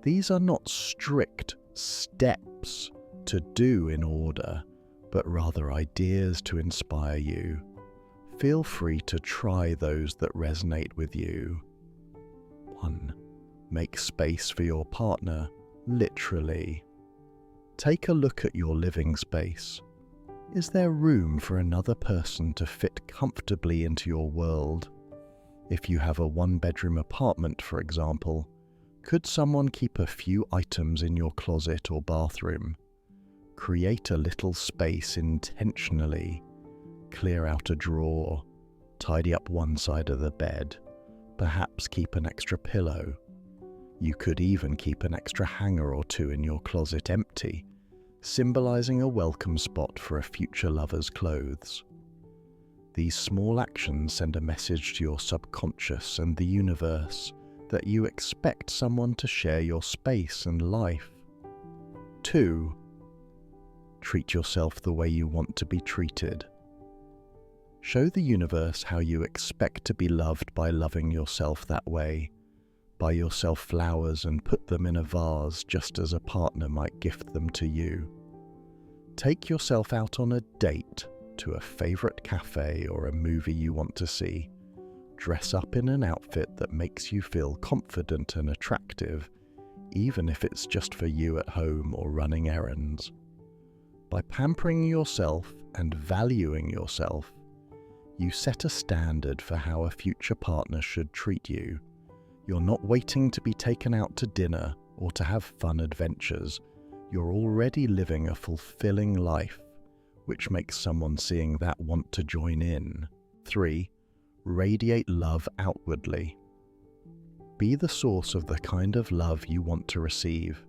These are not strict steps to do in order, but rather ideas to inspire you. Feel free to try those that resonate with you. 1. Make space for your partner, literally. Take a look at your living space. Is there room for another person to fit comfortably into your world? If you have a one-bedroom apartment, for example, could someone keep a few items in your closet or bathroom? Create a little space intentionally. Clear out a drawer, tidy up one side of the bed, perhaps keep an extra pillow. You could even keep an extra hanger or two in your closet empty, symbolizing a welcome spot for a future lover's clothes. These small actions send a message to your subconscious and the universe that you expect someone to share your space and life. 2. Treat yourself the way you want to be treated. Show the universe how you expect to be loved by loving yourself that way. Buy yourself flowers and put them in a vase just as a partner might gift them to you. Take yourself out on a date to a favorite cafe or a movie you want to see. Dress up in an outfit that makes you feel confident and attractive, even if it's just for you at home or running errands. By pampering yourself and valuing yourself, you set a standard for how a future partner should treat you. You're not waiting to be taken out to dinner or to have fun adventures. You're already living a fulfilling life, which makes someone seeing that want to join in. 3. Radiate love outwardly. Be the source of the kind of love you want to receive.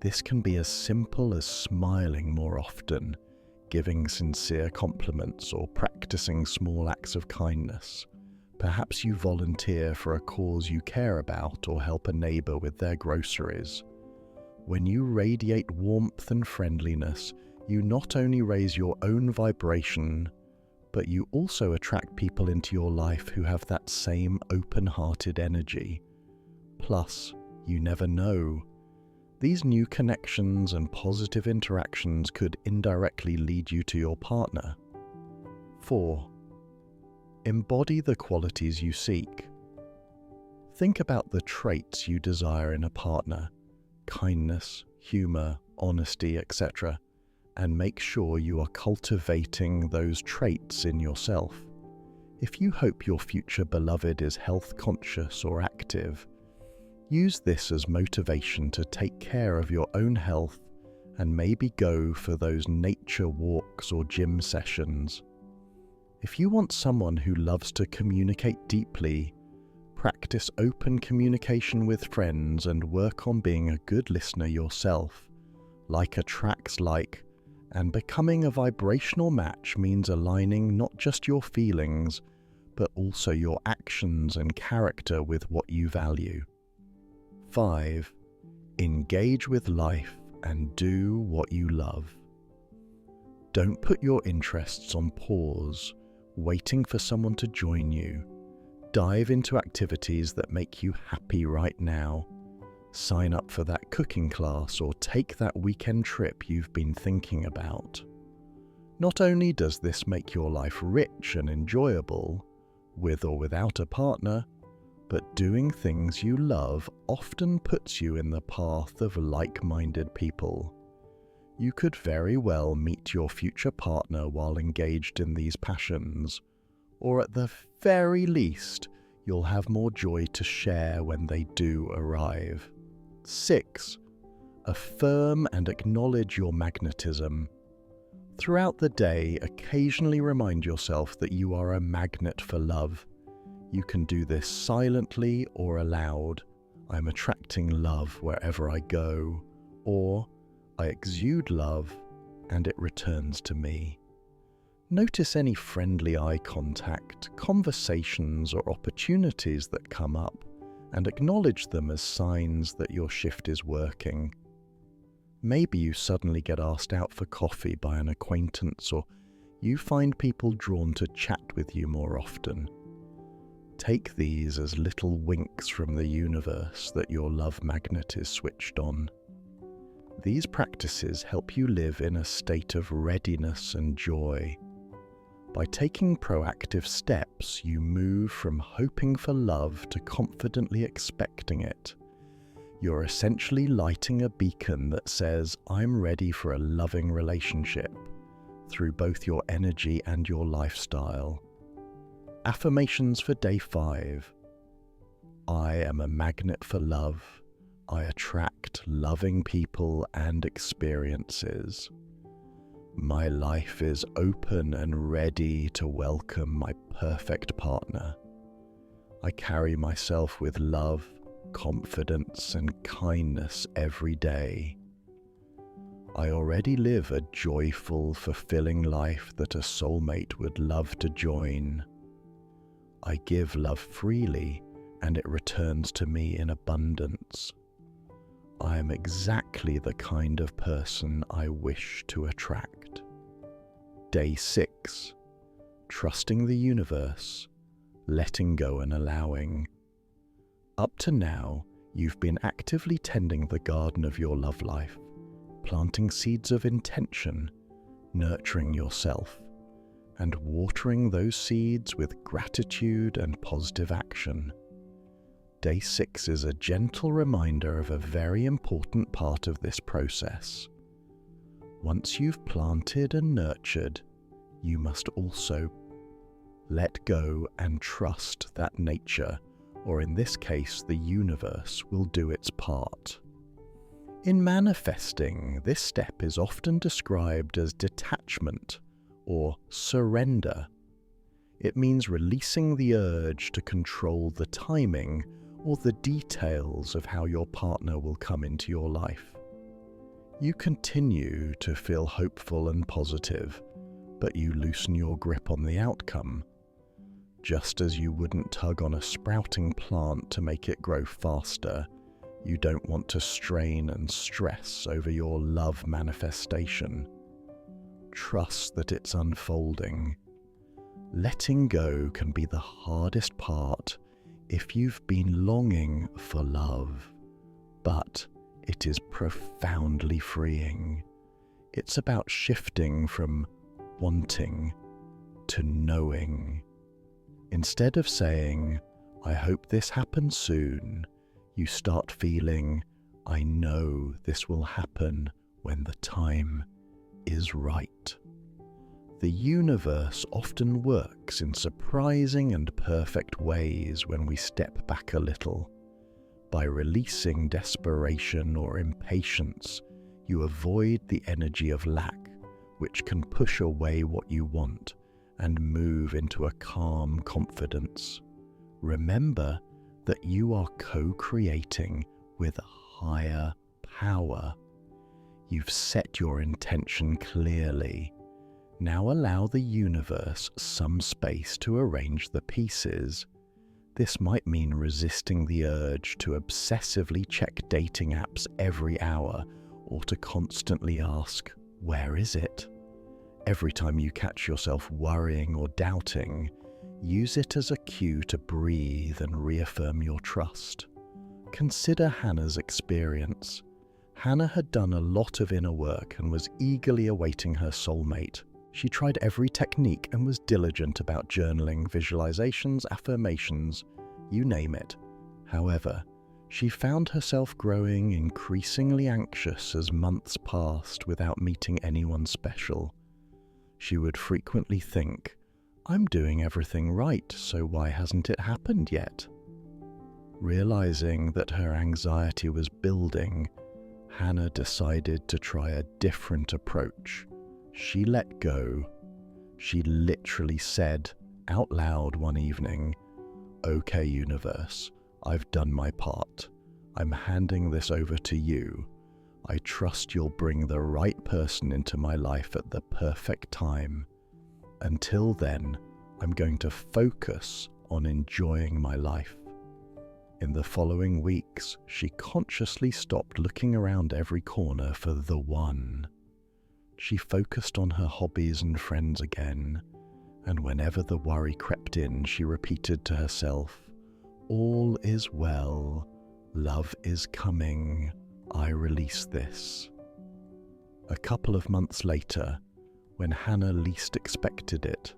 This can be as simple as smiling more often, giving sincere compliments, or practicing small acts of kindness. Perhaps you volunteer for a cause you care about or help a neighbor with their groceries. When you radiate warmth and friendliness, you not only raise your own vibration, but you also attract people into your life who have that same open-hearted energy. Plus, you never know. These new connections and positive interactions could indirectly lead you to your partner. 4. Embody the qualities you seek. Think about the traits you desire in a partner: kindness, humor, honesty, etc., and make sure you are cultivating those traits in yourself. If you hope your future beloved is health-conscious or active, use this as motivation to take care of your own health and maybe go for those nature walks or gym sessions. If you want someone who loves to communicate deeply, practice open communication with friends and work on being a good listener yourself. Like attracts like, and becoming a vibrational match means aligning not just your feelings, but also your actions and character with what you value. 5. Engage with life and do what you love. Don't put your interests on pause, waiting for someone to join you. Dive into activities that make you happy right now. Sign up for that cooking class or take that weekend trip you've been thinking about. Not only does this make your life rich and enjoyable, with or without a partner, but doing things you love often puts you in the path of like-minded people. You could very well meet your future partner while engaged in these passions, or at the very least, you'll have more joy to share when they do arrive. 6. Affirm and acknowledge your magnetism. Throughout the day, occasionally remind yourself that you are a magnet for love. You can do this silently or aloud. I'm attracting love wherever I go, or I exude love and it returns to me. Notice any friendly eye contact, conversations, or opportunities that come up, and acknowledge them as signs that your shift is working. Maybe you suddenly get asked out for coffee by an acquaintance, or you find people drawn to chat with you more often. Take these as little winks from the universe that your love magnet is switched on. These practices help you live in a state of readiness and joy. By taking proactive steps, you move from hoping for love to confidently expecting it. You're essentially lighting a beacon that says, "I'm ready for a loving relationship," through both your energy and your lifestyle. Affirmations for day 5. I am a magnet for love. I attract loving people and experiences. My life is open and ready to welcome my perfect partner. I carry myself with love, confidence, and kindness every day. I already live a joyful, fulfilling life that a soulmate would love to join. I give love freely, and it returns to me in abundance. I am exactly the kind of person I wish to attract. Day 6. Trusting the universe, letting go and allowing. Up to now, you've been actively tending the garden of your love life, planting seeds of intention, nurturing yourself, and watering those seeds with gratitude and positive action. Day 6 is a gentle reminder of a very important part of this process. Once you've planted and nurtured, you must also let go and trust that nature, or in this case, the universe, will do its part. In manifesting, this step is often described as detachment or surrender. It means releasing the urge to control the timing or the details of how your partner will come into your life. You continue to feel hopeful and positive, but you loosen your grip on the outcome. Just as you wouldn't tug on a sprouting plant to make it grow faster, you don't want to strain and stress over your love manifestation. Trust that it's unfolding. Letting go can be the hardest part if you've been longing for love, but it is profoundly freeing. It's about shifting from wanting to knowing. Instead of saying, "I hope this happens soon," you start feeling, "I know this will happen when the time is right." The universe often works in surprising and perfect ways when we step back a little. By releasing desperation or impatience, you avoid the energy of lack, which can push away what you want, and move into a calm confidence. Remember that you are co-creating with a higher power. You've set your intention clearly. Now allow the universe some space to arrange the pieces. This might mean resisting the urge to obsessively check dating apps every hour, or to constantly ask, "Where is it?" Every time you catch yourself worrying or doubting, use it as a cue to breathe and reaffirm your trust. Consider Hannah's experience. Hannah had done a lot of inner work and was eagerly awaiting her soulmate. She tried every technique and was diligent about journaling, visualizations, affirmations, you name it. However, she found herself growing increasingly anxious as months passed without meeting anyone special. She would frequently think, "I'm doing everything right, so why hasn't it happened yet?" Realizing that her anxiety was building, Hannah decided to try a different approach. She let go. She literally said out loud one evening, Okay, universe, I've done my part. I'm handing this over to you. I trust you'll bring the right person into my life at the perfect time. Until then, I'm going to focus on enjoying my life. In the following weeks, she consciously stopped looking around every corner for the one. She focused on her hobbies and friends again, and whenever the worry crept in, she repeated to herself, "All is well. Love is coming. I release this." A couple of months later, when Hannah least expected it,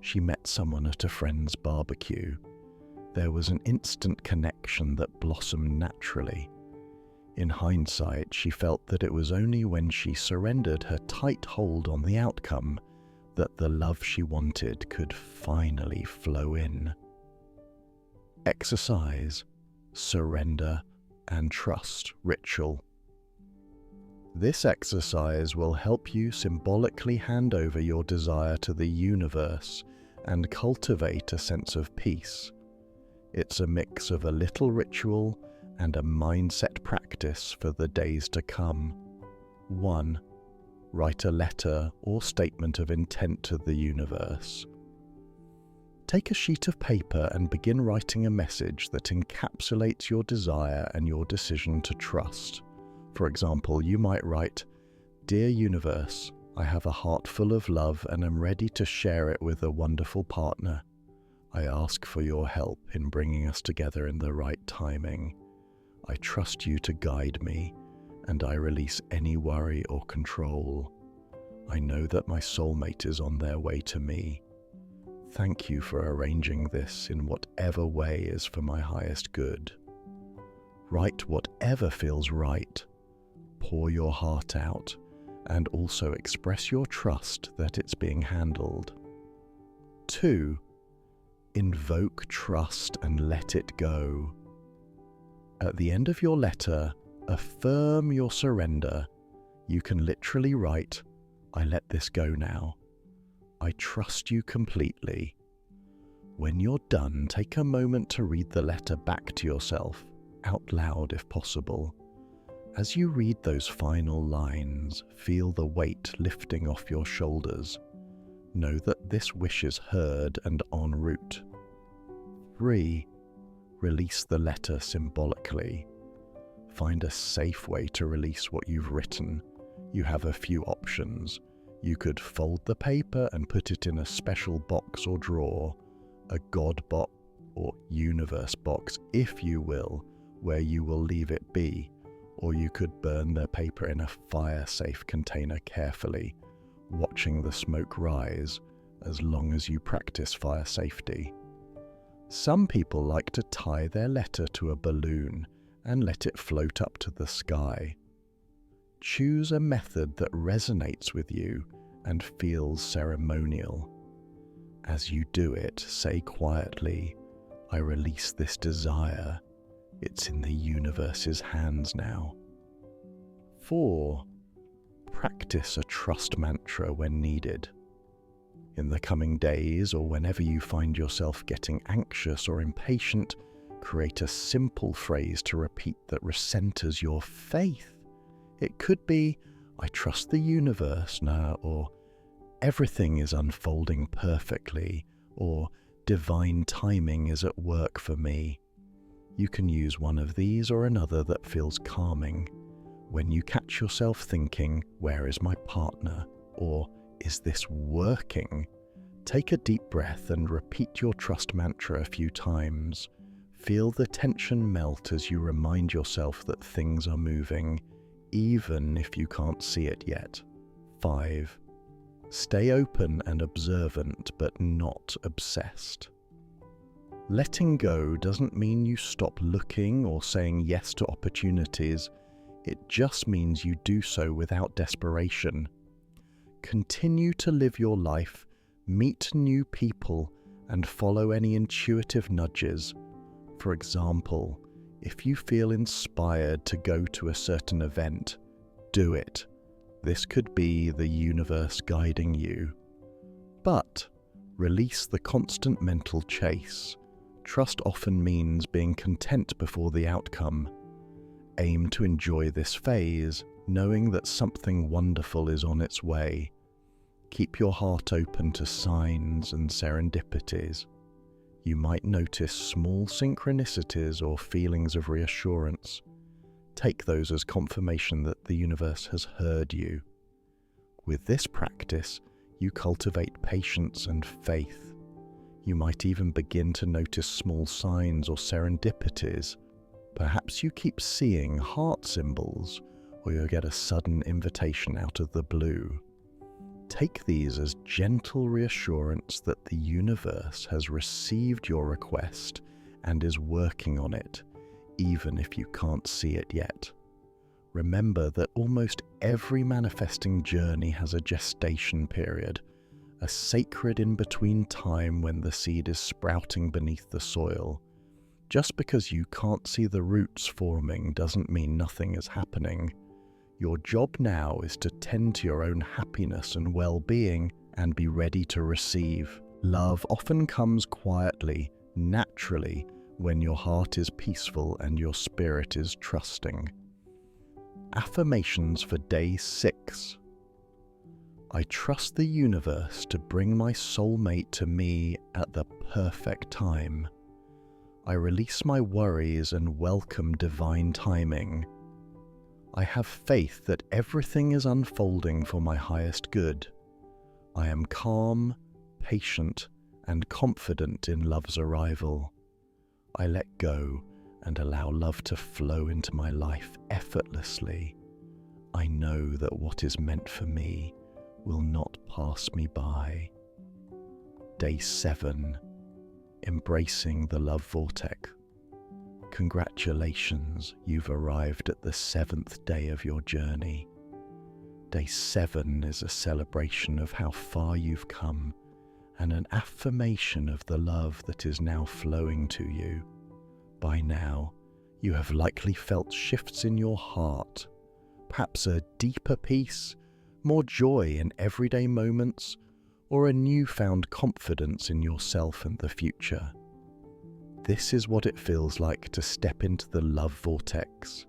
she met someone at a friend's barbecue. There was an instant connection that blossomed naturally. In hindsight, she felt that it was only when she surrendered her tight hold on the outcome that the love she wanted could finally flow in. Exercise, surrender, and trust ritual. This exercise will help you symbolically hand over your desire to the universe and cultivate a sense of peace. It's a mix of a little ritual and a mindset practice for the days to come. 1. Write a letter or statement of intent to the universe. Take a sheet of paper and begin writing a message that encapsulates your desire and your decision to trust. For example, you might write, "Dear universe, I have a heart full of love and am ready to share it with a wonderful partner. I ask for your help in bringing us together in the right timing. I trust you to guide me, and I release any worry or control. I know that my soulmate is on their way to me. Thank you for arranging this in whatever way is for my highest good." Write whatever feels right. Pour your heart out, and also express your trust that it's being handled. 2. Invoke trust and let it go. At the end of your letter, affirm your surrender. You can literally write, "I let this go now. I trust you completely." When you're done, take a moment to read the letter back to yourself, out loud if possible. As you read those final lines, feel the weight lifting off your shoulders. Know that this wish is heard and en route. 3. Release the letter symbolically. Find a safe way to release what you've written. You have a few options. You could fold the paper and put it in a special box or drawer, a God box or universe box, if you will, where you will leave it be. Or you could burn the paper in a fire-safe container carefully, watching the smoke rise as long as you practice fire safety. Some people like to tie their letter to a balloon and let it float up to the sky. Choose a method that resonates with you and feels ceremonial. As you do it, say quietly, "I release this desire. It's in the universe's hands now." 4. Practice a trust mantra when needed. In the coming days, or whenever you find yourself getting anxious or impatient, create a simple phrase to repeat that recenters your faith. It could be, "I trust the universe now," or "Everything is unfolding perfectly," or "Divine timing is at work for me." You can use one of these or another that feels calming. When you catch yourself thinking, "Where is my partner?" or "Is this working?" take a deep breath and repeat your trust mantra a few times. Feel the tension melt as you remind yourself that things are moving, even if you can't see it yet. 5. Stay open and observant, but not obsessed. Letting go doesn't mean you stop looking or saying yes to opportunities. It just means you do so without desperation. Continue to live your life, meet new people, and follow any intuitive nudges. For example, if you feel inspired to go to a certain event, do it. This could be the universe guiding you. But release the constant mental chase. Trust often means being content before the outcome. Aim to enjoy this phase, knowing that something wonderful is on its way. Keep your heart open to signs and serendipities. You might notice small synchronicities or feelings of reassurance. Take those as confirmation that the universe has heard you. With this practice, you cultivate patience and faith. You might even begin to notice small signs or serendipities. Perhaps you keep seeing heart symbols, or you'll get a sudden invitation out of the blue. Take these as gentle reassurance that the universe has received your request and is working on it, even if you can't see it yet. Remember that almost every manifesting journey has a gestation period, a sacred in-between time when the seed is sprouting beneath the soil. Just because you can't see the roots forming doesn't mean nothing is happening. Your job now is to tend to your own happiness and well-being and be ready to receive. Love often comes quietly, naturally, when your heart is peaceful and your spirit is trusting. Affirmations for day 6. I trust the universe to bring my soulmate to me at the perfect time. I release my worries and welcome divine timing. I have faith that everything is unfolding for my highest good. I am calm, patient, and confident in love's arrival. I let go and allow love to flow into my life effortlessly. I know that what is meant for me will not pass me by. Day 7. Embracing the Love Vortex. Congratulations, you've arrived at the 7th day of your journey. Day 7 is a celebration of how far you've come and an affirmation of the love that is now flowing to you. By now, you have likely felt shifts in your heart, perhaps a deeper peace, more joy in everyday moments, or a newfound confidence in yourself and the future. This is what it feels like to step into the Love Vortex,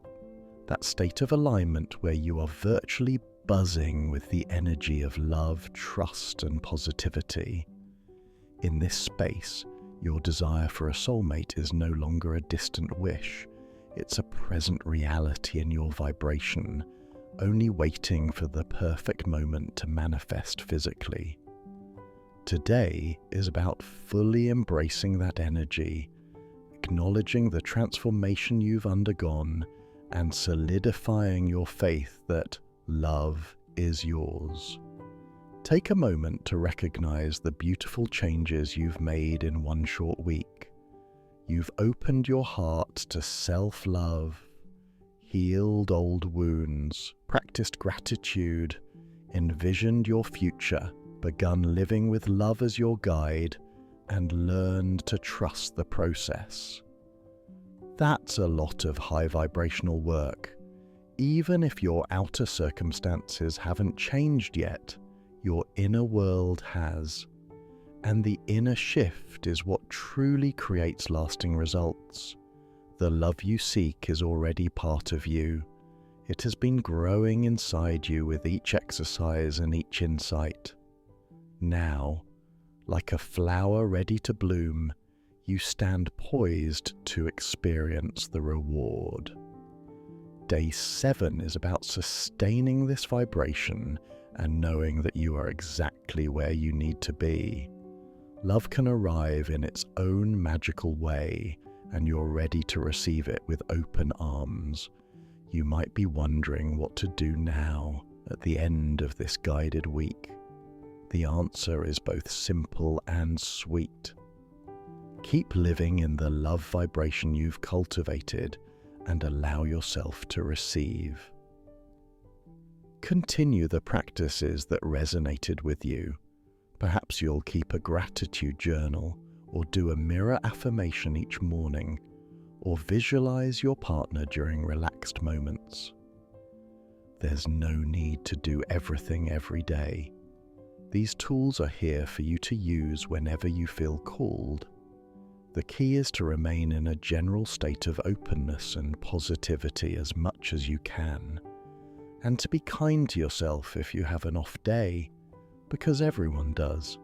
that state of alignment where you are virtually buzzing with the energy of love, trust, and positivity. In this space, your desire for a soulmate is no longer a distant wish. It's a present reality in your vibration, only waiting for the perfect moment to manifest physically. Today is about fully embracing that energy, acknowledging the transformation you've undergone, and solidifying your faith that love is yours. Take a moment to recognize the beautiful changes you've made in one short week. You've opened your heart to self-love, healed old wounds, practiced gratitude, envisioned your future, begun living with love as your guide, and learned to trust the process. That's a lot of high vibrational work. Even if your outer circumstances haven't changed yet, your inner world has. And the inner shift is what truly creates lasting results. The love you seek is already part of you. It has been growing inside you with each exercise and each insight. Now, like a flower ready to bloom, you stand poised to experience the reward. Day 7 is about sustaining this vibration and knowing that you are exactly where you need to be. Love can arrive in its own magical way, and you're ready to receive it with open arms. You might be wondering what to do now at the end of this guided week. The answer is both simple and sweet. Keep living in the love vibration you've cultivated and allow yourself to receive. Continue the practices that resonated with you. Perhaps you'll keep a gratitude journal or do a mirror affirmation each morning, or visualize your partner during relaxed moments. There's no need to do everything every day. These tools are here for you to use whenever you feel called. The key is to remain in a general state of openness and positivity as much as you can, and to be kind to yourself if you have an off day, because everyone does.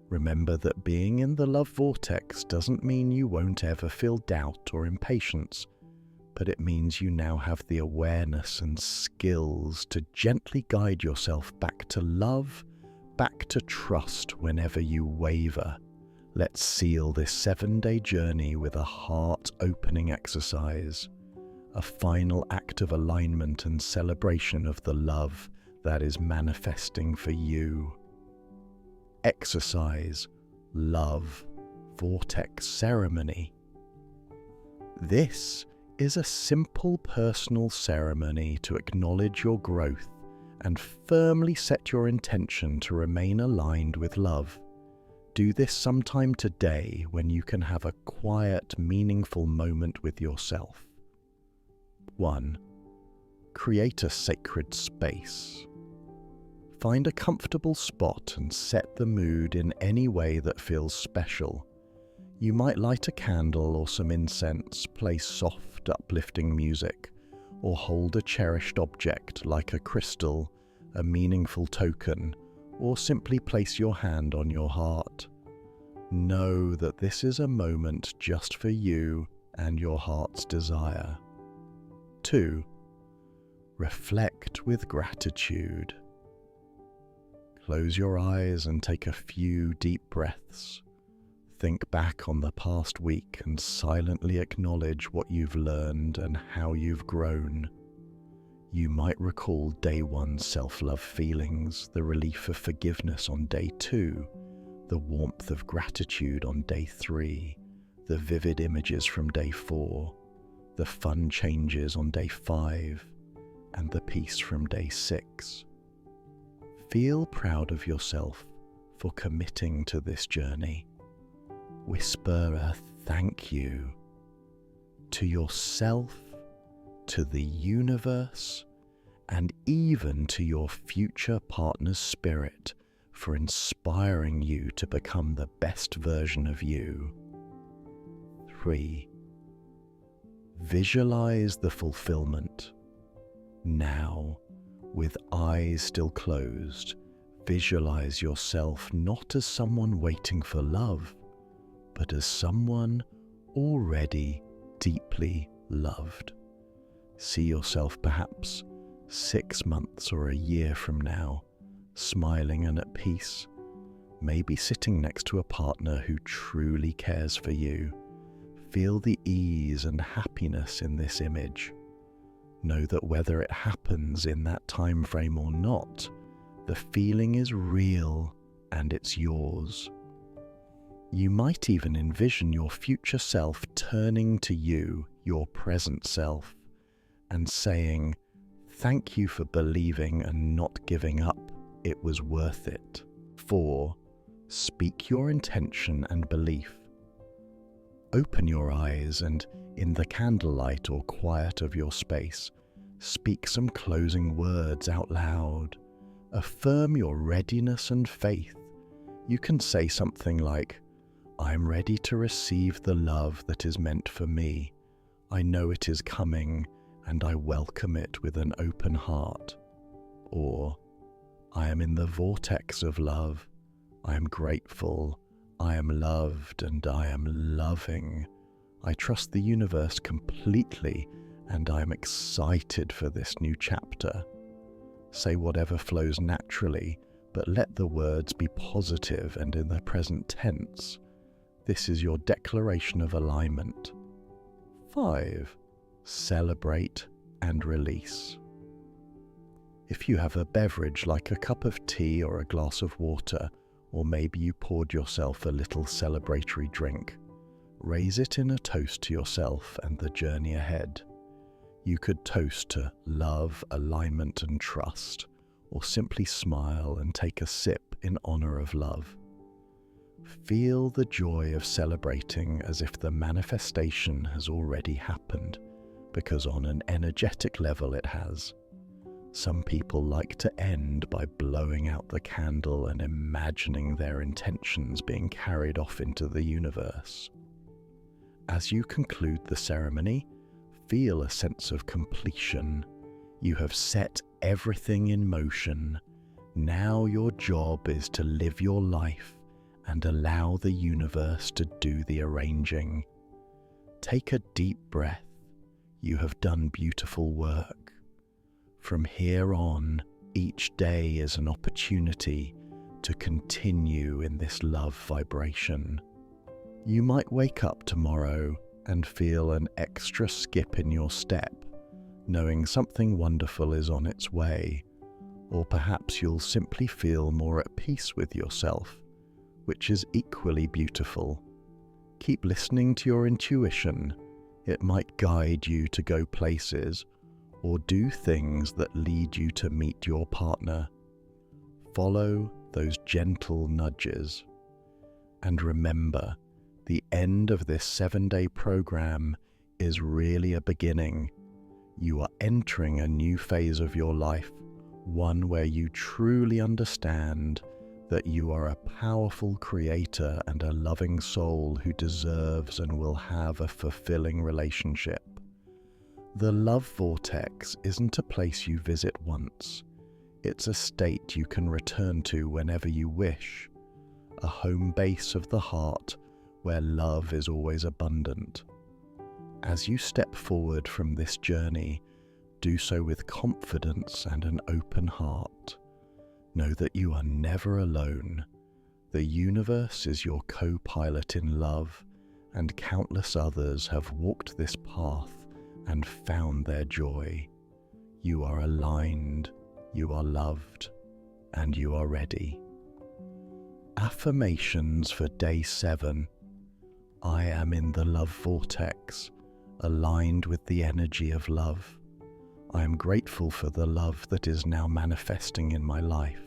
Remember that being in the love vortex doesn't mean you won't ever feel doubt or impatience, but it means you now have the awareness and skills to gently guide yourself back to love, back to trust whenever you waver. Let's seal this 7-day journey with a heart-opening exercise, a final act of alignment and celebration of the love that is manifesting for you. Exercise Love Vortex Ceremony. This is a simple personal ceremony to acknowledge your growth and firmly set your intention to remain aligned with love. Do this sometime today when you can have a quiet, meaningful moment with yourself. 1. Create a sacred space. Find a comfortable spot and set the mood in any way that feels special. You might light a candle or some incense, play soft, uplifting music, or hold a cherished object like a crystal, a meaningful token, or simply place your hand on your heart. Know that this is a moment just for you and your heart's desire. 2. Reflect with gratitude. Close your eyes and take a few deep breaths. Think back on the past week and silently acknowledge what you've learned and how you've grown. You might recall day 1 self-love feelings, the relief of forgiveness on day 2, the warmth of gratitude on day 3, the vivid images from day 4, the fun changes on day 5, and the peace from day 6. Feel proud of yourself for committing to this journey. Whisper a thank you to yourself, to the universe, and even to your future partner's spirit for inspiring you to become the best version of you. 3. Visualize the fulfillment. Now, with eyes still closed, visualize yourself not as someone waiting for love, but as someone already deeply loved. See yourself perhaps 6 months or a year from now, smiling and at peace, maybe sitting next to a partner who truly cares for you. Feel the ease and happiness in this image. Know that whether it happens in that time frame or not, the feeling is real and it's yours. You might even envision your future self turning to you, your present self, and saying, "Thank you for believing and not giving up. It was worth it." 4. Speak your intention and belief. Open your eyes and, in the candlelight or quiet of your space, speak some closing words out loud. Affirm your readiness and faith. You can say something like, "I'm ready to receive the love that is meant for me. I know it is coming, and I welcome it with an open heart." Or, "I am in the vortex of love. I am grateful. I am loved, and I am loving. I trust the universe completely, and I am excited for this new chapter." Say whatever flows naturally, but let the words be positive and in the present tense. This is your declaration of alignment. 5. Celebrate and release. If you have a beverage like a cup of tea or a glass of water, or maybe you poured yourself a little celebratory drink, raise it in a toast to yourself and the journey ahead. You could toast to love, alignment, and trust, or simply smile and take a sip in honor of love. Feel the joy of celebrating as if the manifestation has already happened, because on an energetic level it has. Some people like to end by blowing out the candle and imagining their intentions being carried off into the universe. As you conclude the ceremony, feel a sense of completion. You have set everything in motion. Now your job is to live your life and allow the universe to do the arranging. Take a deep breath. You have done beautiful work. From here on, each day is an opportunity to continue in this love vibration. You might wake up tomorrow and feel an extra skip in your step, knowing something wonderful is on its way, or perhaps you'll simply feel more at peace with yourself, which is equally beautiful. Keep listening to your intuition. It might guide you to go places or do things that lead you to meet your partner. Follow those gentle nudges. And remember, the end of this 7-day program is really a beginning. You are entering a new phase of your life, one where you truly understand that you are a powerful creator and a loving soul who deserves and will have a fulfilling relationship. The Love Vortex isn't a place you visit once. It's a state you can return to whenever you wish, a home base of the heart where love is always abundant. As you step forward from this journey, do so with confidence and an open heart. Know that you are never alone. The universe is your co-pilot in love, and countless others have walked this path and found their joy. You are aligned, you are loved, and you are ready. Affirmations for Day 7. I am in the Love Vortex, aligned with the energy of love. I am grateful for the love that is now manifesting in my life.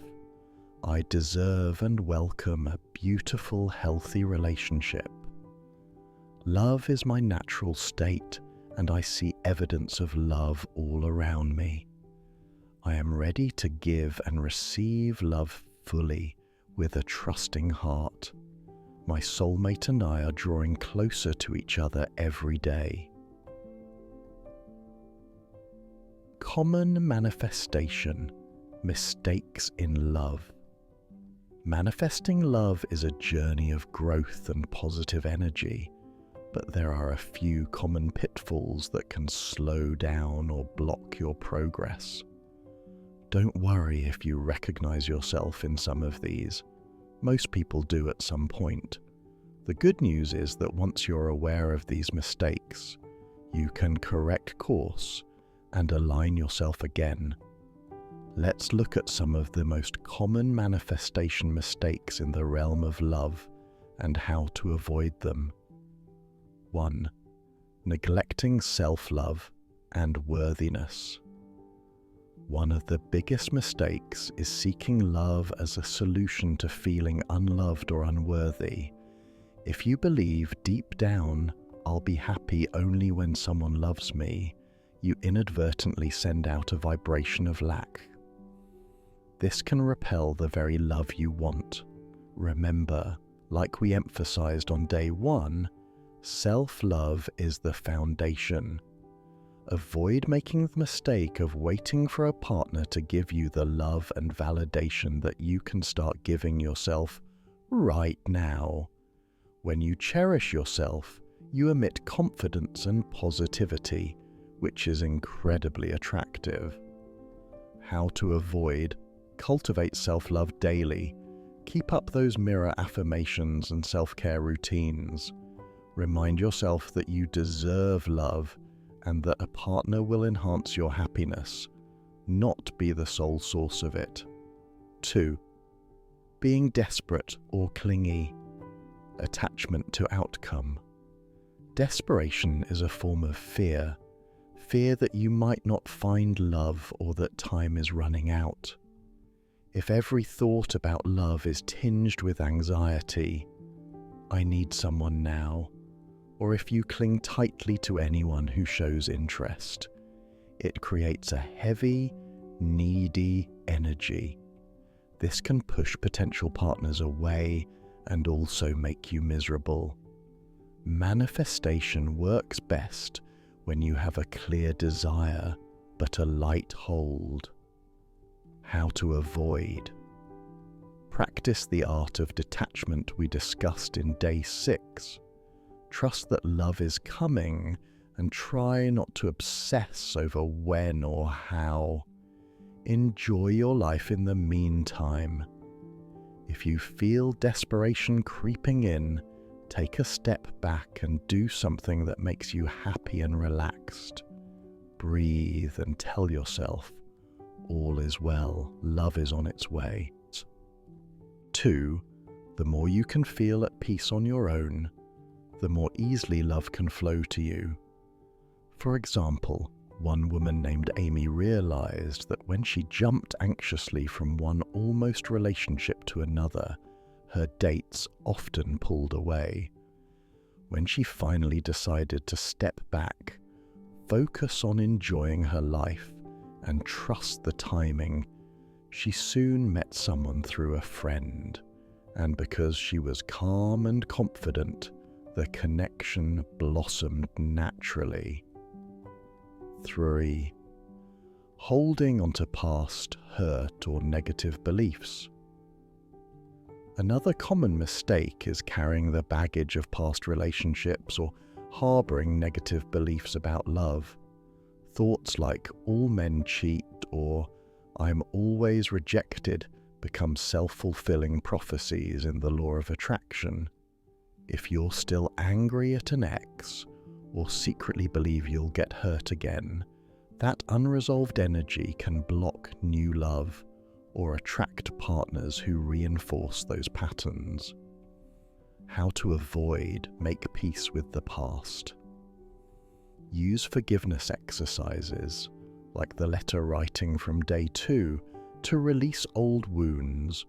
I deserve and welcome a beautiful, healthy relationship. Love is my natural state, and I see evidence of love all around me. I am ready to give and receive love fully with a trusting heart. My soulmate and I are drawing closer to each other every day. Common manifestation: mistakes in love. Manifesting love is a journey of growth and positive energy, but there are a few common pitfalls that can slow down or block your progress. Don't worry if you recognize yourself in some of these. Most people do at some point. The good news is that once you're aware of these mistakes, you can correct course and align yourself again. Let's look at some of the most common manifestation mistakes in the realm of love and how to avoid them. 1. Neglecting self-love and worthiness. One of the biggest mistakes is seeking love as a solution to feeling unloved or unworthy. If you believe deep down, I'll be happy only when someone loves me, you inadvertently send out a vibration of lack. This can repel the very love you want. Remember, like we emphasized on Day 1, self-love is the foundation. Avoid making the mistake of waiting for a partner to give you the love and validation that you can start giving yourself right now. When you cherish yourself, you emit confidence and positivity, which is incredibly attractive. How to avoid: cultivate self-love daily. Keep up those mirror affirmations and self-care routines. Remind yourself that you deserve love and that a partner will enhance your happiness, not be the sole source of it. 2. Being desperate or clingy. Attachment to outcome. Desperation is a form of fear. Fear that you might not find love or that time is running out. If every thought about love is tinged with anxiety, I need someone now, or if you cling tightly to anyone who shows interest, it creates a heavy, needy energy. This can push potential partners away and also make you miserable. Manifestation works best when you have a clear desire but a light hold. How to avoid. Practice the art of detachment we discussed in day 6. Trust that love is coming and try not to obsess over when or how. Enjoy your life in the meantime. If you feel desperation creeping in, take a step back and do something that makes you happy and relaxed. Breathe and tell yourself, all is well, love is on its way. 2. The more you can feel at peace on your own, the more easily love can flow to you. For example, one woman named Amy realized that when she jumped anxiously from one almost relationship to another, her dates often pulled away. When she finally decided to step back, focus on enjoying her life, and trust the timing, she soon met someone through a friend, and because she was calm and confident, the connection blossomed naturally. 3. Holding onto past hurt or negative beliefs. Another common mistake is carrying the baggage of past relationships or harboring negative beliefs about love. Thoughts like all men cheat or I'm always rejected become self-fulfilling prophecies in the law of attraction. If you're still angry at an ex or secretly believe you'll get hurt again, that unresolved energy can block new love or attract partners who reinforce those patterns. How to avoid, make peace with the past. Use forgiveness exercises, like the letter writing from day 2, to release old wounds.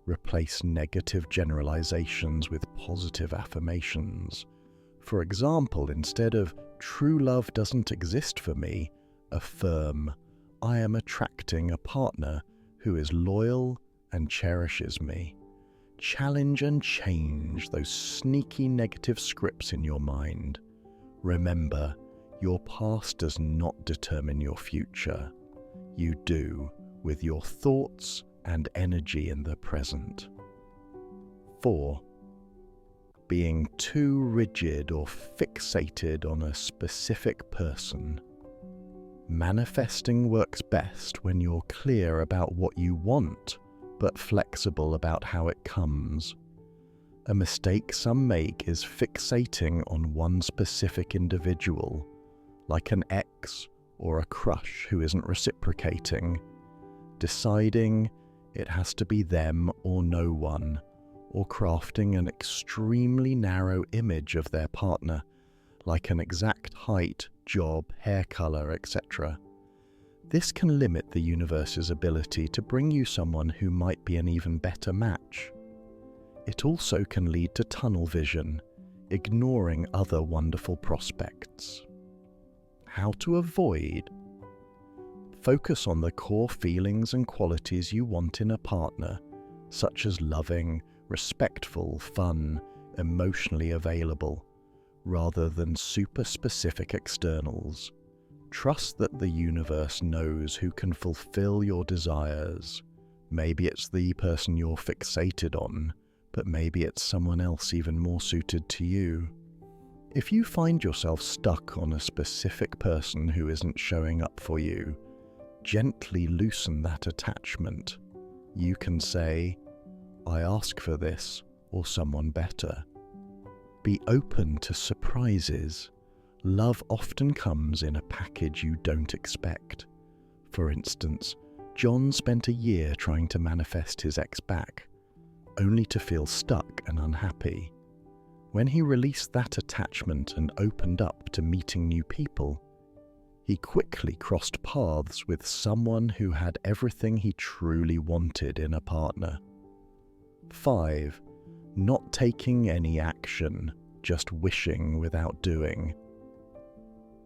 Replace negative generalizations with positive affirmations. For example, instead of "true love doesn't exist for me," affirm, "I am attracting a partner who is loyal and cherishes me." Challenge and change those sneaky negative scripts in your mind. Remember, your past does not determine your future. You do with your thoughts and energy in the present. 4. Being too rigid or fixated on a specific person. Manifesting works best when you're clear about what you want, but flexible about how it comes. A mistake some make is fixating on one specific individual, like an ex or a crush who isn't reciprocating, deciding it has to be them or no one, or crafting an extremely narrow image of their partner, like an exact height, job, hair color, etc. This can limit the universe's ability to bring you someone who might be an even better match. It also can lead to tunnel vision, ignoring other wonderful prospects. How to avoid? Focus on the core feelings and qualities you want in a partner, such as loving, respectful, fun, emotionally available, rather than super specific externals. Trust that the universe knows who can fulfill your desires. Maybe it's the person you're fixated on, but maybe it's someone else even more suited to you. If you find yourself stuck on a specific person who isn't showing up for you, gently loosen that attachment. You can say, "I ask for this," or "someone better." Be open to surprises. Love often comes in a package you don't expect. For instance, John spent a year trying to manifest his ex back, only to feel stuck and unhappy. When he released that attachment and opened up to meeting new people, he quickly crossed paths with someone who had everything he truly wanted in a partner. 5. Not taking any action, just wishing without doing.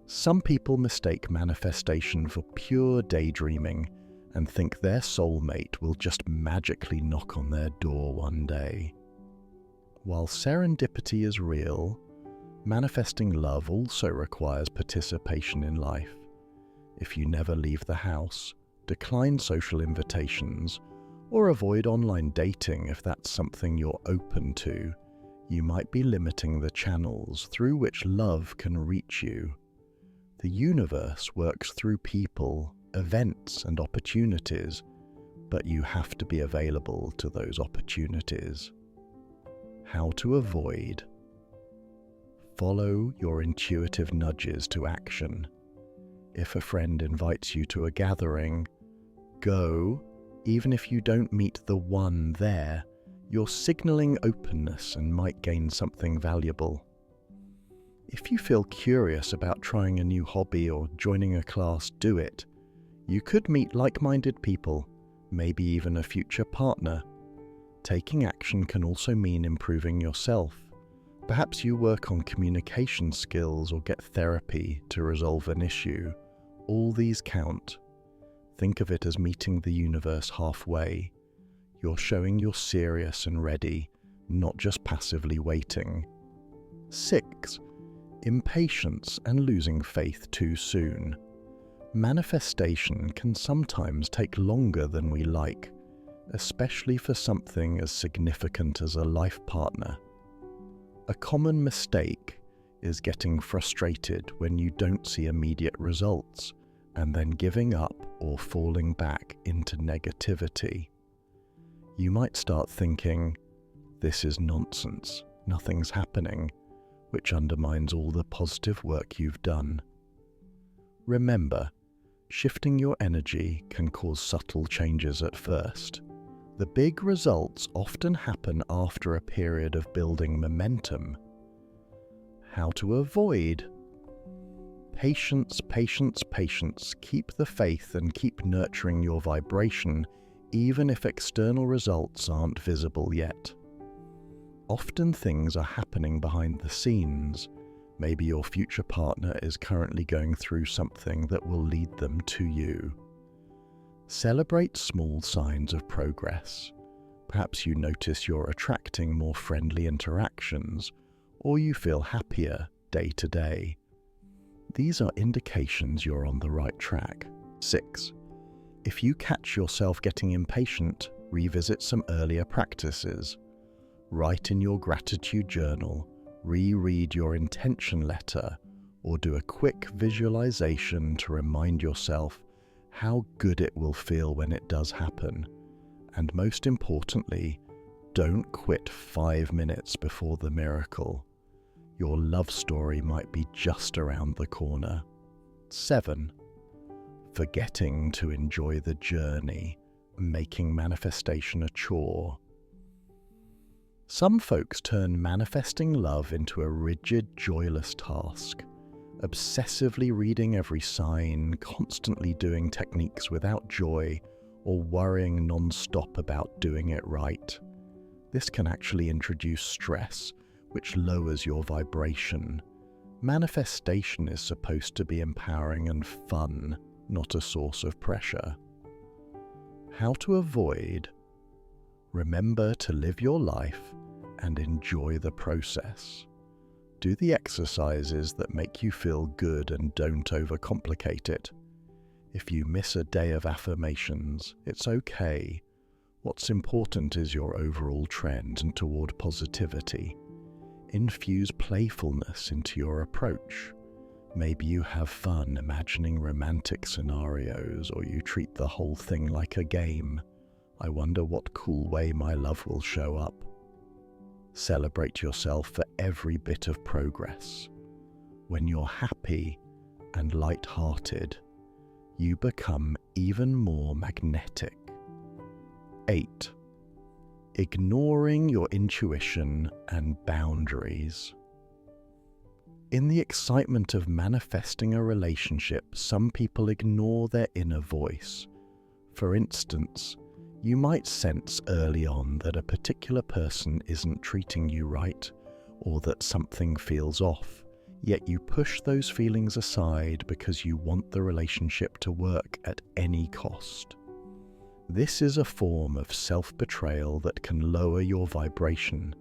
Some people mistake manifestation for pure daydreaming and think their soulmate will just magically knock on their door one day. While serendipity is real, Manifesting love also requires participation in life. If you never leave the house, decline social invitations, or avoid online dating if that's something you're open to, you might be limiting the channels through which love can reach you. The universe works through people, events, and opportunities, but you have to be available to those opportunities. How to avoid. Follow your intuitive nudges to action. If a friend invites you to a gathering, go, even if you don't meet the one there. You're signaling openness and might gain something valuable. If you feel curious about trying a new hobby or joining a class, do it. You could meet like-minded people, maybe even a future partner. Taking action can also mean improving yourself. Perhaps you work on communication skills or get therapy to resolve an issue. All these count. Think of it as meeting the universe halfway. You're showing you're serious and ready, not just passively waiting. 6. Impatience and losing faith too soon. Manifestation can sometimes take longer than we like, especially for something as significant as a life partner. A common mistake is getting frustrated when you don't see immediate results, and then giving up or falling back into negativity. You might start thinking, "This is nonsense, nothing's happening," which undermines all the positive work you've done. Remember, shifting your energy can cause subtle changes at first. The big results often happen after a period of building momentum. How to avoid. Patience, patience, patience. Keep the faith and keep nurturing your vibration, even if external results aren't visible yet. Often things are happening behind the scenes. Maybe your future partner is currently going through something that will lead them to you. Celebrate small signs of progress. Perhaps you notice you're attracting more friendly interactions, or you feel happier day to day. These are indications you're on the right track. 6. If you catch yourself getting impatient, revisit some earlier practices. Write in your gratitude journal, reread your intention letter, or do a quick visualization to remind yourself how good it will feel when it does happen. And most importantly, don't quit 5 minutes before the miracle. Your love story might be just around the corner. 7. Forgetting to enjoy the journey, making manifestation a chore. Some folks turn manifesting love into a rigid, joyless task, obsessively reading every sign, constantly doing techniques without joy, or worrying non-stop about doing it right. This can actually introduce stress, which lowers your vibration. Manifestation is supposed to be empowering and fun, not a source of pressure. How to avoid. Remember to live your life and enjoy the process. Do the exercises that make you feel good and don't overcomplicate it. If you miss a day of affirmations, it's okay. What's important is your overall trend and toward positivity. Infuse playfulness into your approach. Maybe you have fun imagining romantic scenarios, or you treat the whole thing like a game. I wonder what cool way my love will show up. Celebrate yourself for every bit of progress. When you're happy and light-hearted, you become even more magnetic. 8. Ignoring your intuition and boundaries. In the excitement of manifesting a relationship, some people ignore their inner voice. For instance, you might sense early on that a particular person isn't treating you right, or that something feels off, yet you push those feelings aside because you want the relationship to work at any cost. This is a form of self-betrayal that can lower your vibration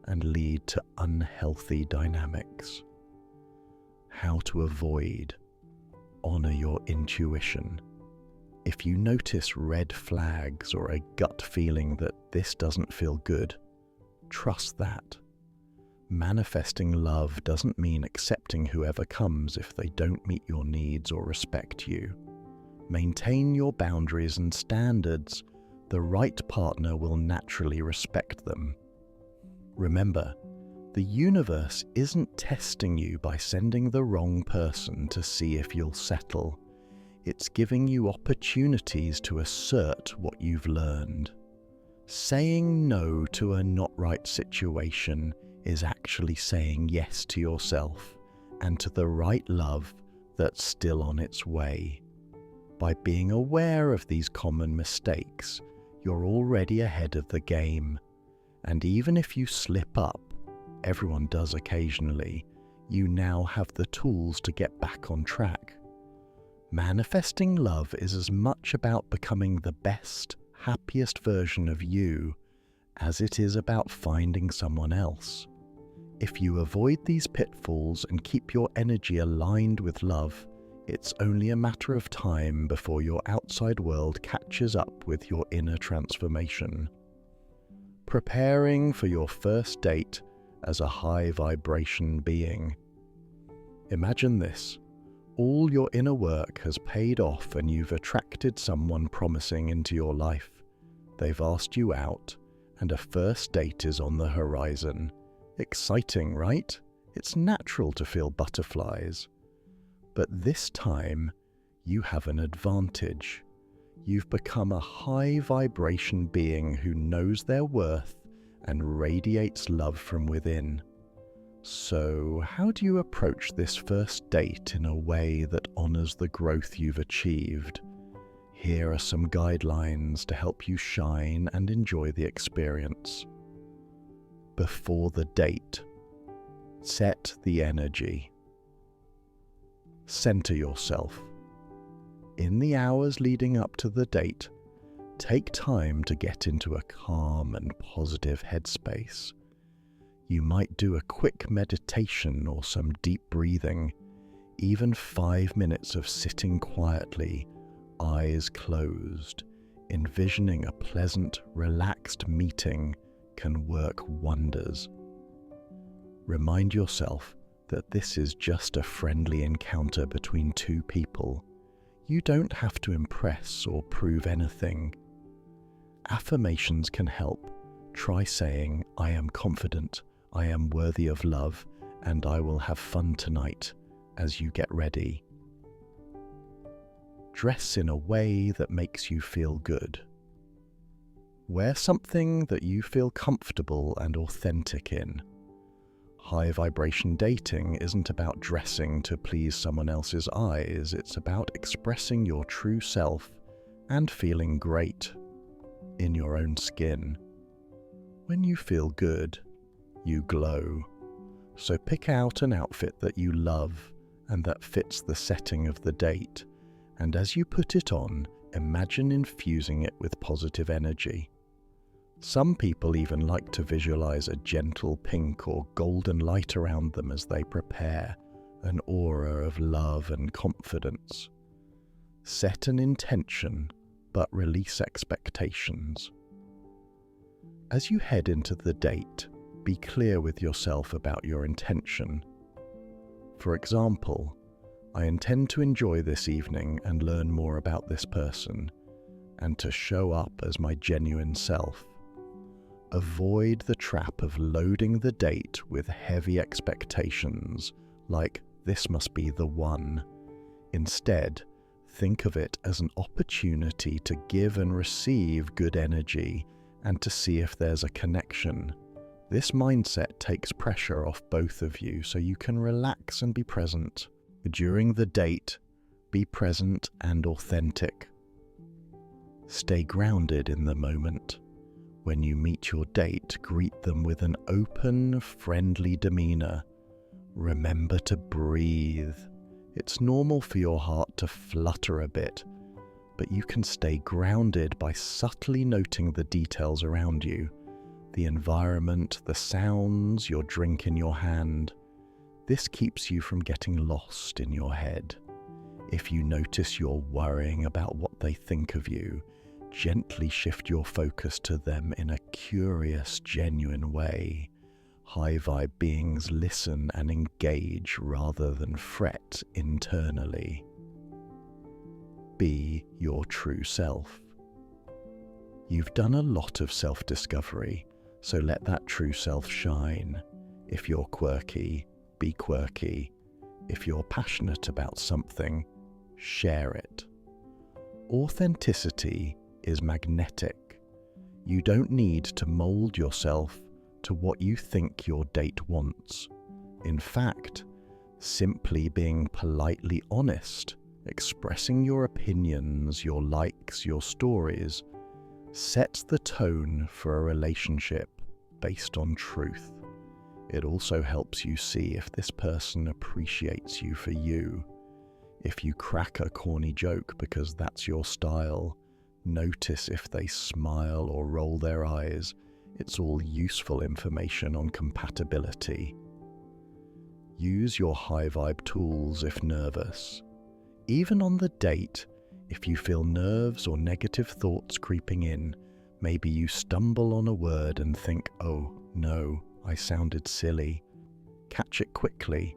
and lead to unhealthy dynamics. how to avoid. Honor your intuition. If you notice red flags or a gut feeling that this doesn't feel good, trust that. Manifesting love doesn't mean accepting whoever comes if they don't meet your needs or respect you. Maintain your boundaries and standards. The right partner will naturally respect them. Remember, the universe isn't testing you by sending the wrong person to see if you'll settle. It's giving you opportunities to assert what you've learned. Saying no to a not right situation is actually saying yes to yourself and to the right love that's still on its way. By being aware of these common mistakes, you're already ahead of the game. And even if you slip up, everyone does occasionally, you now have the tools to get back on track. Manifesting love is as much about becoming the best, happiest version of you as it is about finding someone else. If you avoid these pitfalls and keep your energy aligned with love, it's only a matter of time before your outside world catches up with your inner transformation. Preparing for your first date as a high vibration being. Imagine this. All your inner work has paid off and you've attracted someone promising into your life. They've asked you out and a first date is on the horizon. Exciting, right? It's natural to feel butterflies. But this time, you have an advantage. You've become a high vibration being who knows their worth and radiates love from within. So, how do you approach this first date in a way that honors the growth you've achieved? Here are some guidelines to help you shine and enjoy the experience. Before the date, set the energy. Center yourself. In the hours leading up to the date, take time to get into a calm and positive headspace. You might do a quick meditation or some deep breathing. Even 5 minutes of sitting quietly, eyes closed, envisioning a pleasant, relaxed meeting can work wonders. Remind yourself that this is just a friendly encounter between two people. You don't have to impress or prove anything. Affirmations can help. Try saying, "I am confident, I am worthy of love, and I will have fun tonight," as you get ready. Dress in a way that makes you feel good. Wear something that you feel comfortable and authentic in. High vibration dating isn't about dressing to please someone else's eyes, it's about expressing your true self and feeling great in your own skin. When you feel good, you glow. So pick out an outfit that you love and that fits the setting of the date, and as you put it on, imagine infusing it with positive energy. Some people even like to visualize a gentle pink or golden light around them as they prepare, an aura of love and confidence. Set an intention, but release expectations. As you head into the date, be clear with yourself about your intention. For example, I intend to enjoy this evening and learn more about this person, and to show up as my genuine self. Avoid the trap of loading the date with heavy expectations, like this must be the one. Instead, think of it as an opportunity to give and receive good energy and to see if there's a connection. This mindset takes pressure off both of you so you can relax and be present. During the date, be present and authentic. Stay grounded in the moment. When you meet your date, greet them with an open, friendly demeanor. Remember to breathe. It's normal for your heart to flutter a bit, but you can stay grounded by subtly noting the details around you. The environment, the sounds, your drink in your hand. This keeps you from getting lost in your head. If you notice you're worrying about what they think of you, gently shift your focus to them in a curious, genuine way. High vibe beings listen and engage rather than fret internally. Be your true self. You've done a lot of self-discovery, so let that true self shine. If you're quirky, be quirky. If you're passionate about something, share it. Authenticity is magnetic. You don't need to mold yourself to what you think your date wants. In fact, simply being politely honest, expressing your opinions, your likes, your stories, sets the tone for a relationship based on truth. It also helps you see if this person appreciates you for you. If you crack a corny joke because that's your style, notice if they smile or roll their eyes. It's all useful information on compatibility. Use your high vibe tools if nervous. Even on the date, if you feel nerves or negative thoughts creeping in, maybe you stumble on a word and think, "Oh no, I sounded silly." Catch it quickly.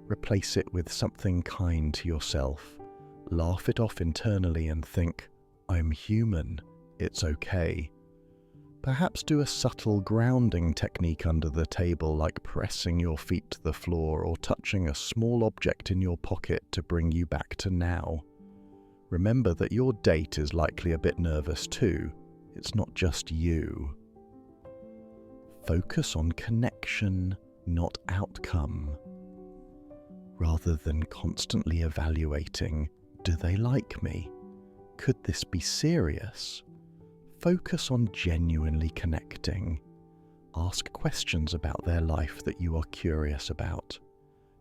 Replace it with something kind to yourself. Laugh it off internally and think, "I'm human, it's okay." Perhaps do a subtle grounding technique under the table, like pressing your feet to the floor or touching a small object in your pocket to bring you back to now. Remember that your date is likely a bit nervous too. It's not just you. Focus on connection, not outcome. Rather than constantly evaluating, do they like me? Could this be serious? Focus on genuinely connecting. Ask questions about their life that you are curious about.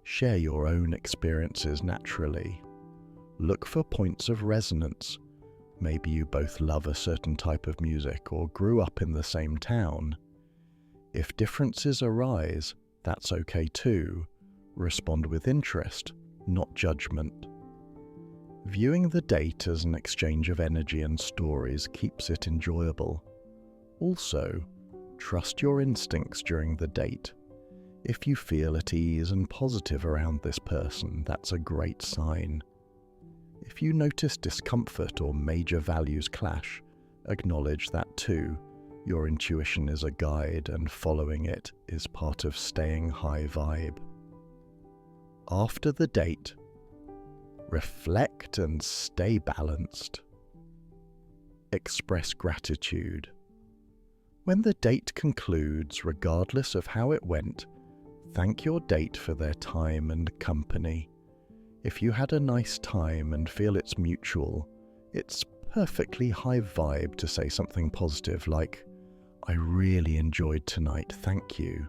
Share your own experiences naturally. Look for points of resonance. Maybe you both love a certain type of music or grew up in the same town. If differences arise, that's okay too. Respond with interest, not judgment. Viewing the date as an exchange of energy and stories keeps it enjoyable. Also, trust your instincts during the date. If you feel at ease and positive around this person, that's a great sign. If you notice discomfort or major values clash, acknowledge that too. Your intuition is a guide, and following it is part of staying high vibe. After the date, reflect and stay balanced. Express gratitude. When the date concludes, regardless of how it went, thank your date for their time and company. If you had a nice time and feel it's mutual, it's perfectly high vibe to say something positive like, "I really enjoyed tonight, thank you."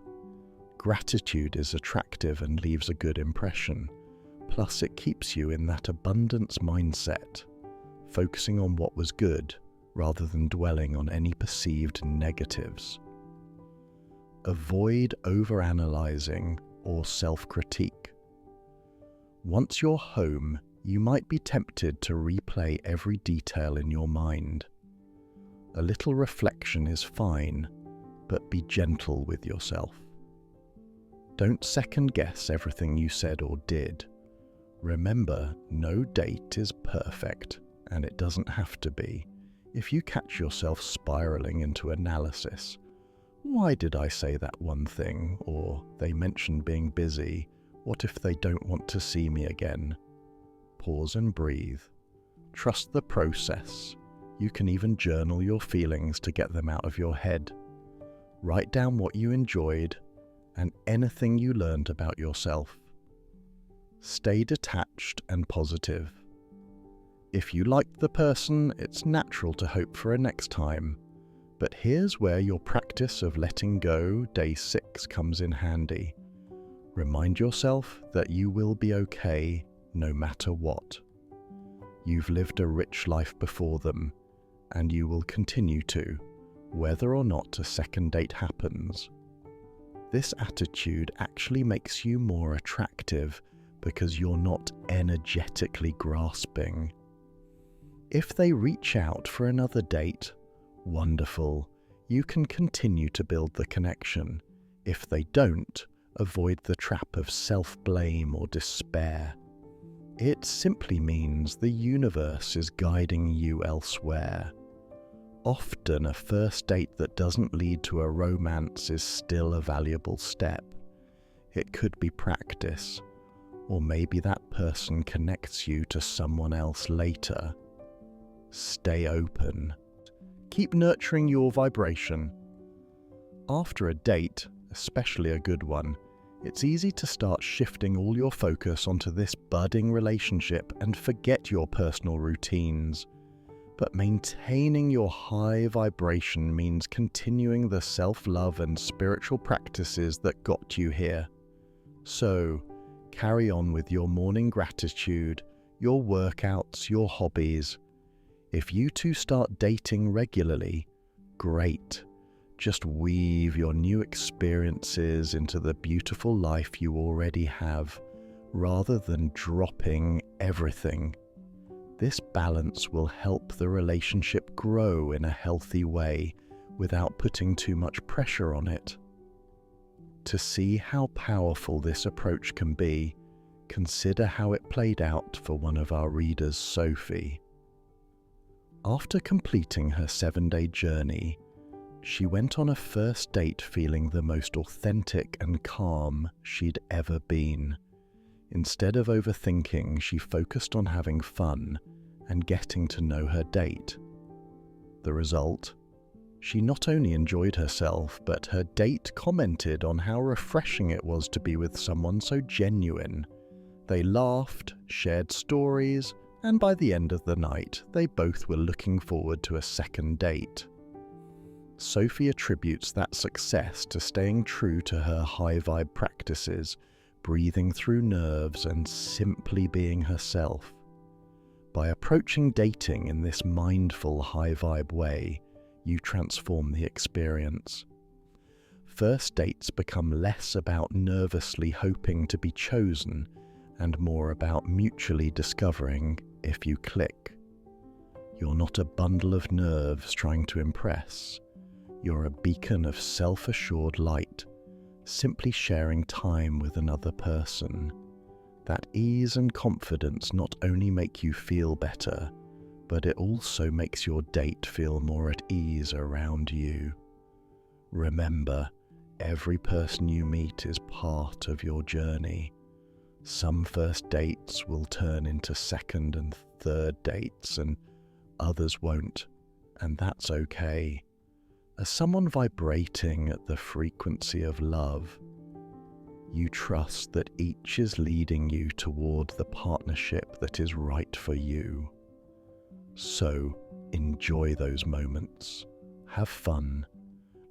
Gratitude is attractive and leaves a good impression. Plus, it keeps you in that abundance mindset, focusing on what was good rather than dwelling on any perceived negatives. Avoid overanalyzing or self-critique. Once you're home, you might be tempted to replay every detail in your mind. A little reflection is fine, but be gentle with yourself. Don't second-guess everything you said or did. Remember, no date is perfect, and it doesn't have to be. If you catch yourself spiraling into analysis, "Why did I say that one thing?" or "They mentioned being busy. What if they don't want to see me again?" Pause and breathe. Trust the process. You can even journal your feelings to get them out of your head. Write down what you enjoyed and anything you learned about yourself. Stay detached and positive. If you liked the person, it's natural to hope for a next time. But here's where your practice of letting go, day 6, comes in handy. Remind yourself that you will be okay no matter what. You've lived a rich life before them, and you will continue to, whether or not a second date happens. This attitude actually makes you more attractive because you're not energetically grasping. If they reach out for another date, wonderful, you can continue to build the connection. If they don't, avoid the trap of self-blame or despair. It simply means the universe is guiding you elsewhere. Often a first date that doesn't lead to a romance is still a valuable step. It could be practice, or maybe that person connects you to someone else later. Stay open. Keep nurturing your vibration. After a date, especially a good one, it's easy to start shifting all your focus onto this budding relationship and forget your personal routines. But maintaining your high vibration means continuing the self-love and spiritual practices that got you here. So, carry on with your morning gratitude, your workouts, your hobbies. If you two start dating regularly, great. Just weave your new experiences into the beautiful life you already have, rather than dropping everything. This balance will help the relationship grow in a healthy way without putting too much pressure on it. To see how powerful this approach can be, consider how it played out for one of our readers, Sophie. After completing her 7-day journey, she went on a first date feeling the most authentic and calm she'd ever been. Instead of overthinking, she focused on having fun and getting to know her date. The result? She not only enjoyed herself, but her date commented on how refreshing it was to be with someone so genuine. They laughed, shared stories, and by the end of the night, they both were looking forward to a second date. Sophie attributes that success to staying true to her high vibe practices, breathing through nerves and simply being herself. By approaching dating in this mindful high vibe way, you transform the experience. First dates become less about nervously hoping to be chosen and more about mutually discovering if you click. You're not a bundle of nerves trying to impress. You're a beacon of self-assured light, simply sharing time with another person. That ease and confidence not only make you feel better, but it also makes your date feel more at ease around you. Remember, every person you meet is part of your journey. Some first dates will turn into second and third dates, and others won't, and that's okay. As someone vibrating at the frequency of love, you trust that each is leading you toward the partnership that is right for you. So, enjoy those moments, have fun,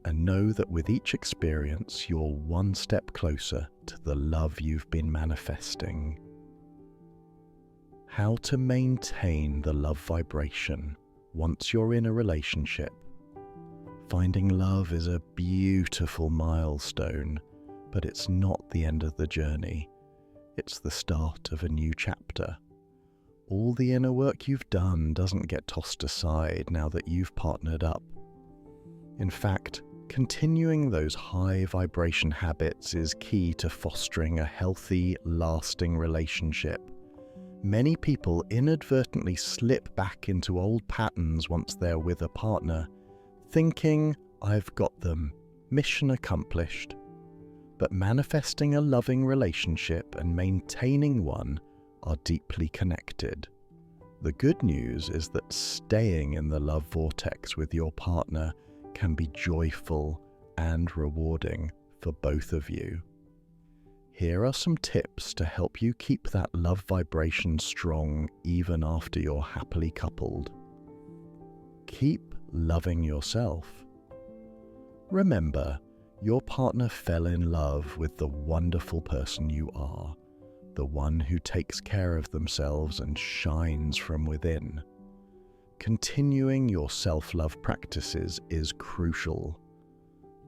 and know that with each experience you're one step closer to the love you've been manifesting. How to maintain the love vibration once you're in a relationship. Finding love is a beautiful milestone, but it's not the end of the journey. It's the start of a new chapter. All the inner work you've done doesn't get tossed aside now that you've partnered up. In fact, continuing those high vibration habits is key to fostering a healthy, lasting relationship. Many people inadvertently slip back into old patterns once they're with a partner, thinking, "I've got them, mission accomplished." But manifesting a loving relationship and maintaining one are deeply connected. The good news is that staying in the love vortex with your partner can be joyful and rewarding for both of you. Here are some tips to help you keep that love vibration strong even after you're happily coupled. Keep loving yourself. Remember, your partner fell in love with the wonderful person you are, the one who takes care of themselves and shines from within. Continuing your self-love practices is crucial.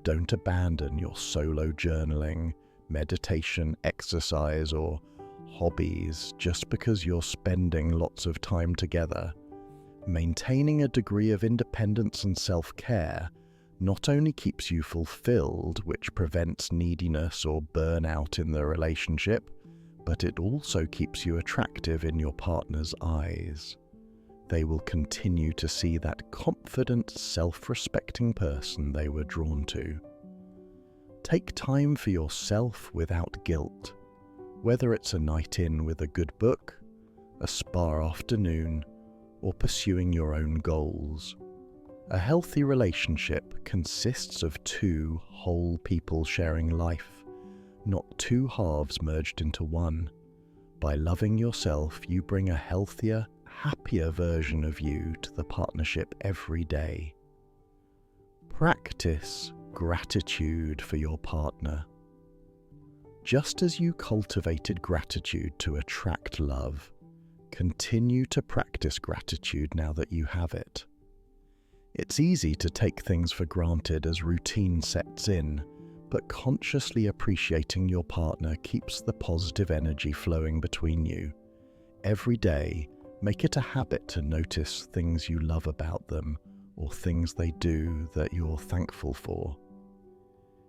Don't abandon your solo journaling, meditation, exercise, or hobbies just because you're spending lots of time together. Maintaining a degree of independence and self-care not only keeps you fulfilled, which prevents neediness or burnout in the relationship, but it also keeps you attractive in your partner's eyes. They will continue to see that confident, self-respecting person they were drawn to. Take time for yourself without guilt, whether it's a night in with a good book, a spa afternoon, or pursuing your own goals. A healthy relationship consists of two whole people sharing life, not two halves merged into one. By loving yourself, you bring a healthier, happier version of you to the partnership every day. Practice gratitude for your partner. Just as you cultivated gratitude to attract love, continue to practice gratitude now that you have it. It's easy to take things for granted as routine sets in, but consciously appreciating your partner keeps the positive energy flowing between you. Every day, make it a habit to notice things you love about them or things they do that you're thankful for.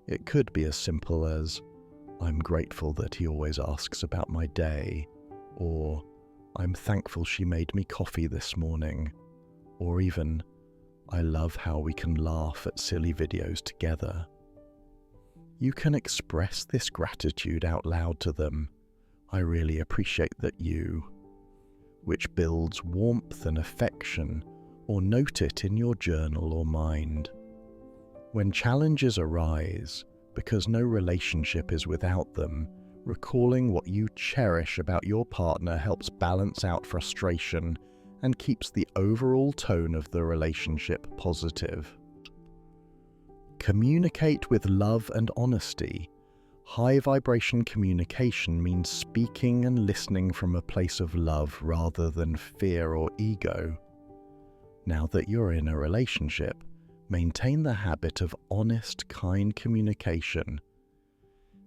It could be as simple as, "I'm grateful that he always asks about my day," or "I'm thankful she made me coffee this morning," or even, "I love how we can laugh at silly videos together." You can express this gratitude out loud to them. "I really appreciate that you," which builds warmth and affection, or note it in your journal or mind. When challenges arise, because no relationship is without them, recalling what you cherish about your partner helps balance out frustration and keeps the overall tone of the relationship positive. Communicate with love and honesty. High vibration communication means speaking and listening from a place of love rather than fear or ego. Now that you're in a relationship, maintain the habit of honest, kind communication.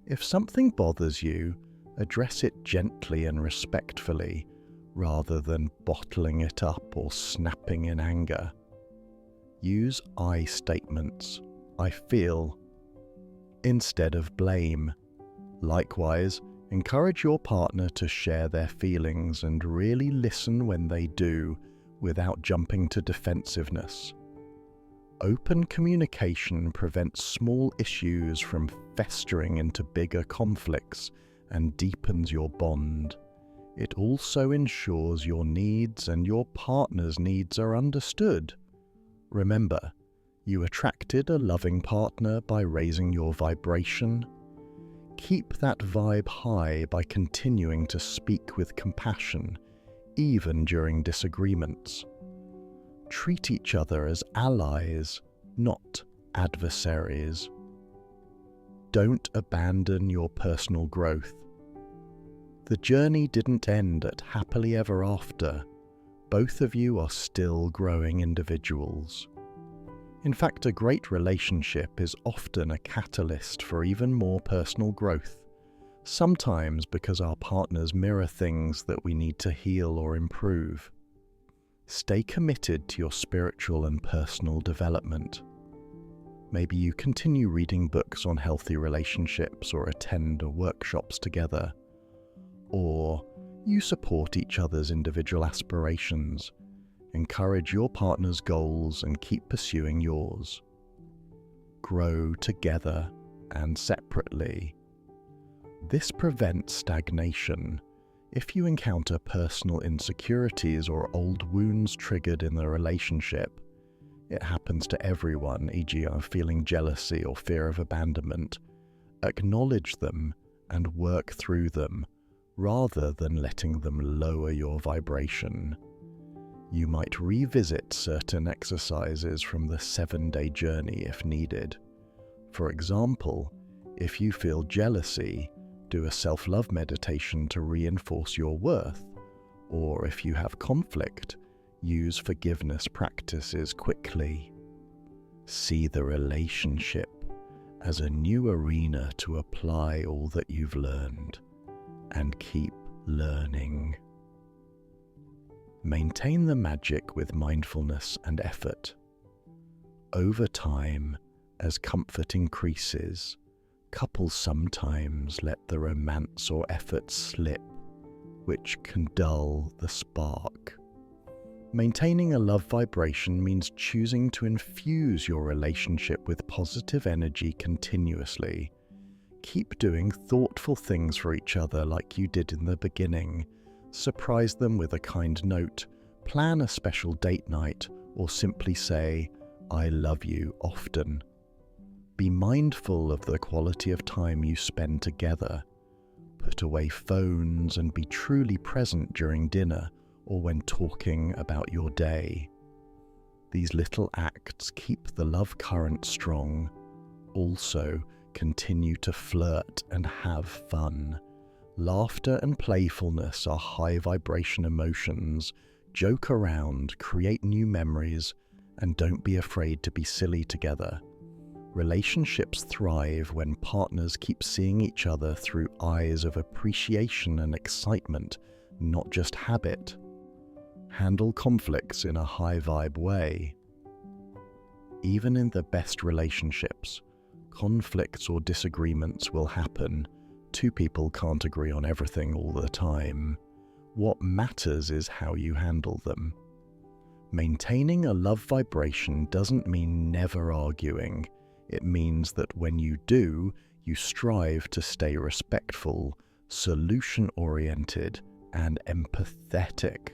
If something bothers you, address it gently and respectfully, rather than bottling it up or snapping in anger. Use I statements, "I feel," instead of blame. Likewise, encourage your partner to share their feelings and really listen when they do, without jumping to defensiveness. Open communication prevents small issues from festering into bigger conflicts and deepens your bond. It also ensures your needs and your partner's needs are understood. Remember, you attracted a loving partner by raising your vibration. Keep that vibe high by continuing to speak with compassion, even during disagreements. Treat each other as allies, not adversaries. Don't abandon your personal growth. The journey didn't end at happily ever after. Both of you are still growing individuals. In fact, a great relationship is often a catalyst for even more personal growth, sometimes because our partners mirror things that we need to heal or improve. Stay committed to your spiritual and personal development. Maybe you continue reading books on healthy relationships or attend workshops together. Or you support each other's individual aspirations, encourage your partner's goals and keep pursuing yours. Grow together and separately. This prevents stagnation. If you encounter personal insecurities or old wounds triggered in the relationship, it happens to everyone, e.g. feeling jealousy or fear of abandonment, acknowledge them and work through them, rather than letting them lower your vibration. You might revisit certain exercises from the 7-day journey if needed. For example, if you feel jealousy, do a self-love meditation to reinforce your worth, or if you have conflict, use forgiveness practices quickly. See the relationship as a new arena to apply all that you've learned and keep learning. Maintain the magic with mindfulness and effort. Over time, as comfort increases, couples sometimes let the romance or effort slip, which can dull the spark. Maintaining a love vibration means choosing to infuse your relationship with positive energy continuously. Keep doing thoughtful things for each other like you did in the beginning. Surprise them with a kind note, plan a special date night, or simply say, "I love you" often. Be mindful of the quality of time you spend together. Put away phones and be truly present during dinner or when talking about your day. These little acts keep the love current strong. Also, continue to flirt and have fun. Laughter and playfulness are high vibration emotions. Joke around, create new memories, and don't be afraid to be silly together. Relationships thrive when partners keep seeing each other through eyes of appreciation and excitement, not just habit. Handle conflicts in a high vibe way. Even in the best relationships, conflicts or disagreements will happen. Two people can't agree on everything all the time. What matters is how you handle them. Maintaining a love vibration doesn't mean never arguing. It means that when you do, you strive to stay respectful, solution-oriented, and empathetic.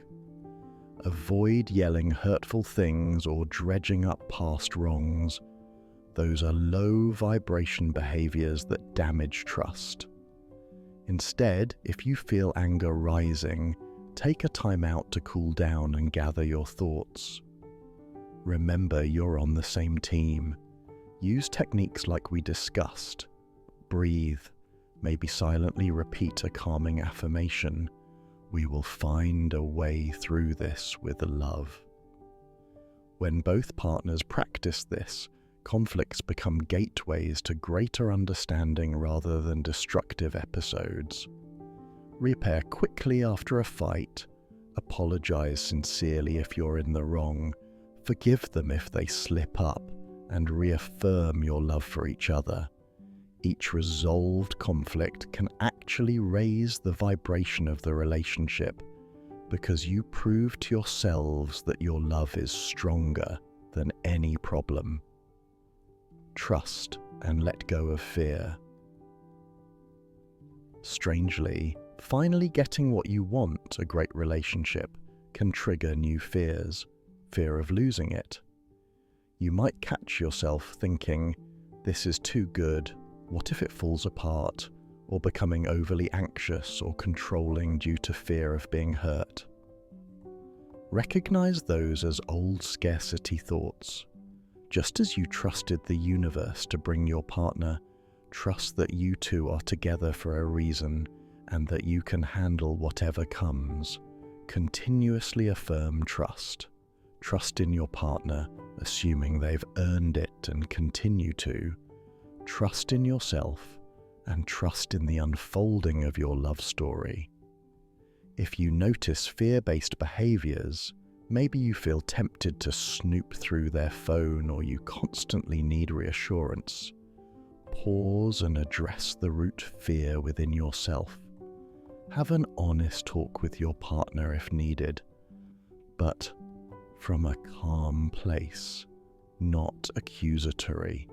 Avoid yelling hurtful things or dredging up past wrongs. Those are low vibration behaviors that damage trust. Instead, if you feel anger rising, take a time out to cool down and gather your thoughts. Remember, you're on the same team. Use techniques like we discussed. Breathe. Maybe silently repeat a calming affirmation. We will find a way through this with love. When both partners practice this, conflicts become gateways to greater understanding rather than destructive episodes. Repair quickly after a fight. Apologize sincerely if you're in the wrong. Forgive them if they slip up, and reaffirm your love for each other. Each resolved conflict can actually raise the vibration of the relationship because you prove to yourselves that your love is stronger than any problem. Trust and let go of fear. Strangely, finally getting what you want, a great relationship, can trigger new fears. Fear of losing it. You might catch yourself thinking, "This is too good. What if it falls apart?" or becoming overly anxious or controlling due to fear of being hurt. Recognize those as old scarcity thoughts. Just as you trusted the universe to bring your partner, trust that you two are together for a reason and that you can handle whatever comes. Continuously affirm trust. Trust in your partner, assuming they've earned it and continue to. Trust in yourself and trust in the unfolding of your love story. If you notice fear-based behaviors, maybe you feel tempted to snoop through their phone or you constantly need reassurance. Pause and address the root fear within yourself. Have an honest talk with your partner if needed, but from a calm place, not accusatory.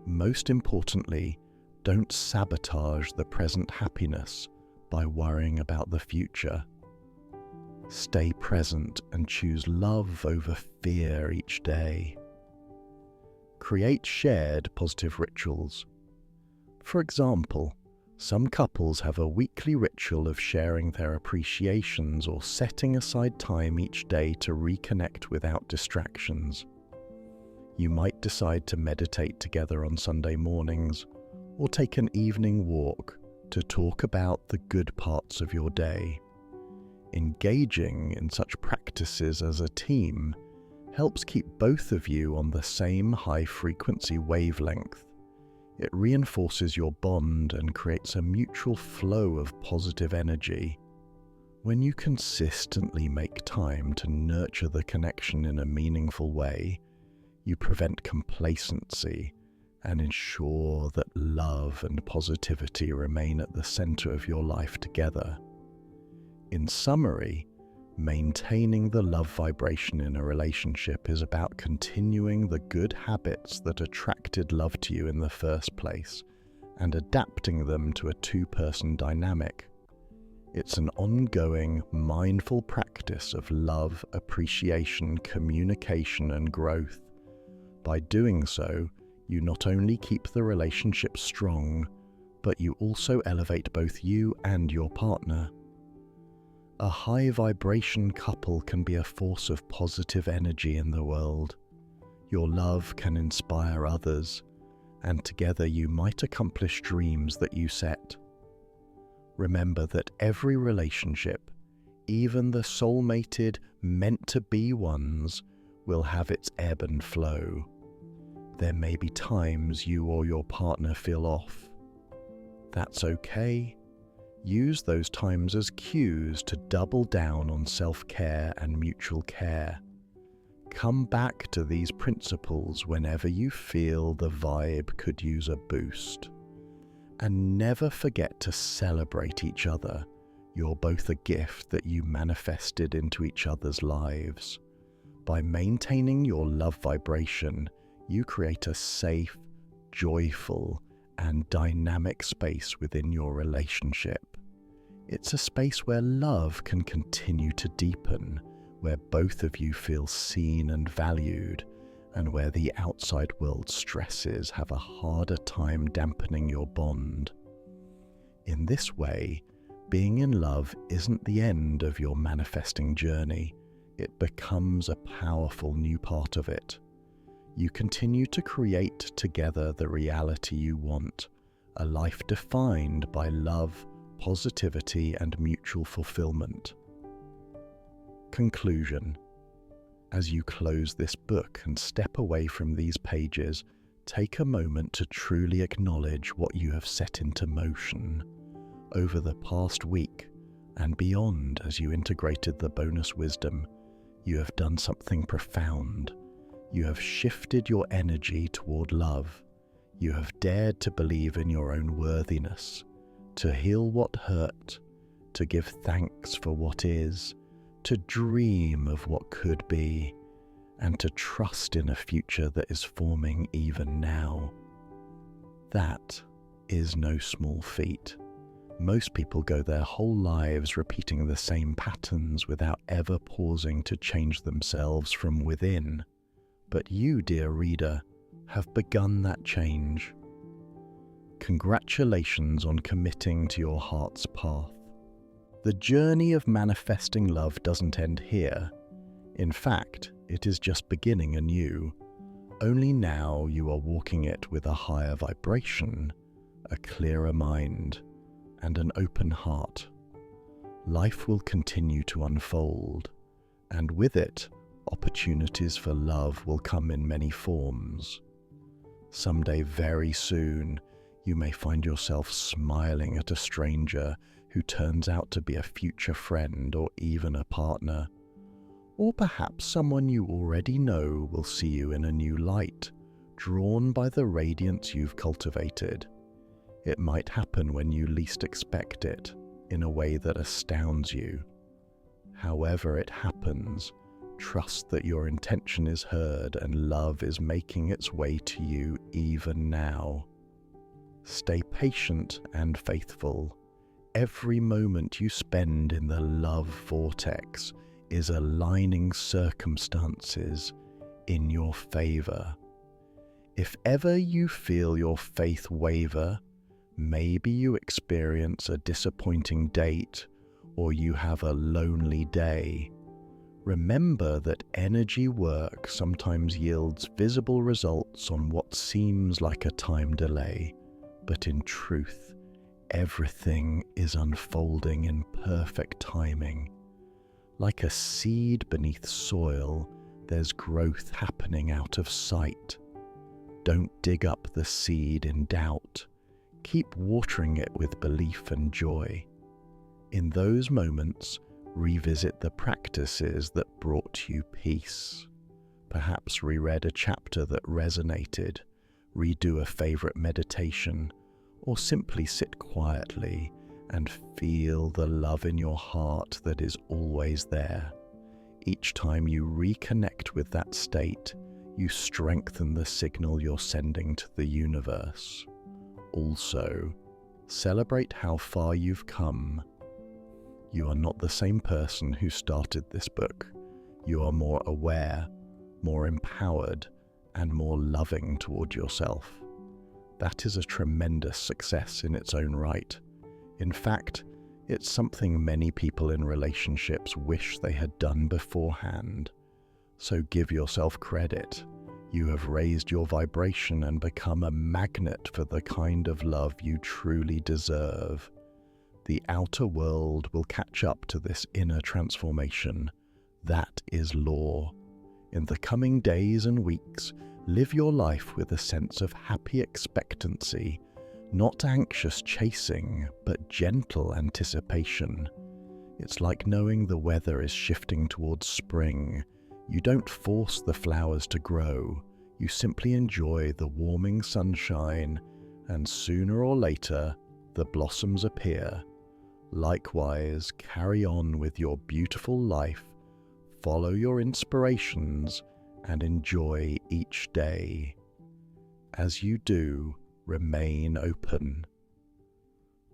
Most importantly, don't sabotage the present happiness by worrying about the future. Stay present and choose love over fear each day. Create shared positive rituals. For example, some couples have a weekly ritual of sharing their appreciations or setting aside time each day to reconnect without distractions. You might decide to meditate together on Sunday mornings or take an evening walk to talk about the good parts of your day. Engaging in such practices as a team helps keep both of you on the same high-frequency wavelength. It reinforces your bond and creates a mutual flow of positive energy. When you consistently make time to nurture the connection in a meaningful way, you prevent complacency and ensure that love and positivity remain at the center of your life together. In summary, maintaining the love vibration in a relationship is about continuing the good habits that attracted love to you in the first place and adapting them to a two-person dynamic. It's an ongoing, mindful practice of love, appreciation, communication, and growth. By doing so, you not only keep the relationship strong, but you also elevate both you and your partner. A high vibration couple can be a force of positive energy in the world. Your love can inspire others, and together you might accomplish dreams that you set. Remember that every relationship, even the soul-mated, meant-to-be ones, will have its ebb and flow. There may be times you or your partner feel off. That's okay. Use those times as cues to double down on self-care and mutual care. Come back to these principles whenever you feel the vibe could use a boost. And never forget to celebrate each other. You're both a gift that you manifested into each other's lives. By maintaining your love vibration, you create a safe, joyful, and dynamic space within your relationship. It's a space where love can continue to deepen, where both of you feel seen and valued, and where the outside world stresses have a harder time dampening your bond. In this way, being in love isn't the end of your manifesting journey. It becomes a powerful new part of it. You continue to create together the reality you want, a life defined by love, positivity, and mutual fulfillment. Conclusion. As you close this book and step away from these pages, take a moment to truly acknowledge what you have set into motion over the past week and beyond. As you integrated the bonus wisdom, you have done something profound. You have shifted your energy toward love. You have dared to believe in your own worthiness, to heal what hurt, to give thanks for what is, to dream of what could be, and to trust in a future that is forming even now. That is no small feat. Most people go their whole lives repeating the same patterns without ever pausing to change themselves from within. But you, dear reader, have begun that change. Congratulations on committing to your heart's path. The journey of manifesting love doesn't end here. In fact, it is just beginning anew. Only now you are walking it with a higher vibration, a clearer mind, and an open heart. Life will continue to unfold, and with it, opportunities for love will come in many forms. Someday very soon, you may find yourself smiling at a stranger who turns out to be a future friend or even a partner. Or perhaps someone you already know will see you in a new light, drawn by the radiance you've cultivated. It might happen when you least expect it, in a way that astounds you. However it happens, trust that your intention is heard and love is making its way to you even now. Stay patient and faithful. Every moment you spend in the love vortex is aligning circumstances in your favor. If ever you feel your faith waver, maybe you experience a disappointing date or you have a lonely day, remember that energy work sometimes yields visible results on what seems like a time delay, but in truth, everything is unfolding in perfect timing. Like a seed beneath soil, there's growth happening out of sight. Don't dig up the seed in doubt. Keep watering it with belief and joy. In those moments, revisit the practices that brought you peace. Perhaps reread a chapter that resonated, redo a favorite meditation, or simply sit quietly and feel the love in your heart that is always there. Each time you reconnect with that state, you strengthen the signal you're sending to the universe. Also, celebrate how far you've come. You are not the same person who started this book. You are more aware, more empowered, and more loving toward yourself. That is a tremendous success in its own right. In fact, it's something many people in relationships wish they had done beforehand. So give yourself credit. You have raised your vibration and become a magnet for the kind of love you truly deserve. The outer world will catch up to this inner transformation. That is law. In the coming days and weeks, live your life with a sense of happy expectancy, not anxious chasing, but gentle anticipation. It's like knowing the weather is shifting towards spring. You don't force the flowers to grow. You simply enjoy the warming sunshine, and sooner or later, the blossoms appear. Likewise, carry on with your beautiful life, follow your inspirations, and enjoy each day. As you do, remain open.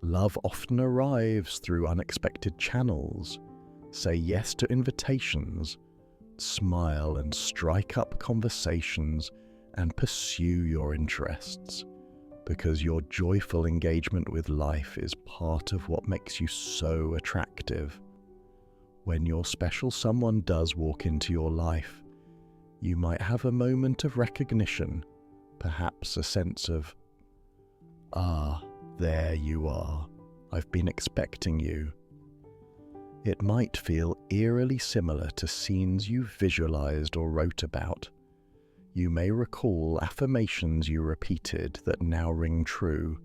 Love often arrives through unexpected channels. Say yes to invitations, smile and strike up conversations, and pursue your interests, because your joyful engagement with life is part of what makes you so attractive. When your special someone does walk into your life, you might have a moment of recognition, perhaps a sense of, "Ah, there you are. I've been expecting you." It might feel eerily similar to scenes you visualized or wrote about. You may recall affirmations you repeated that now ring true.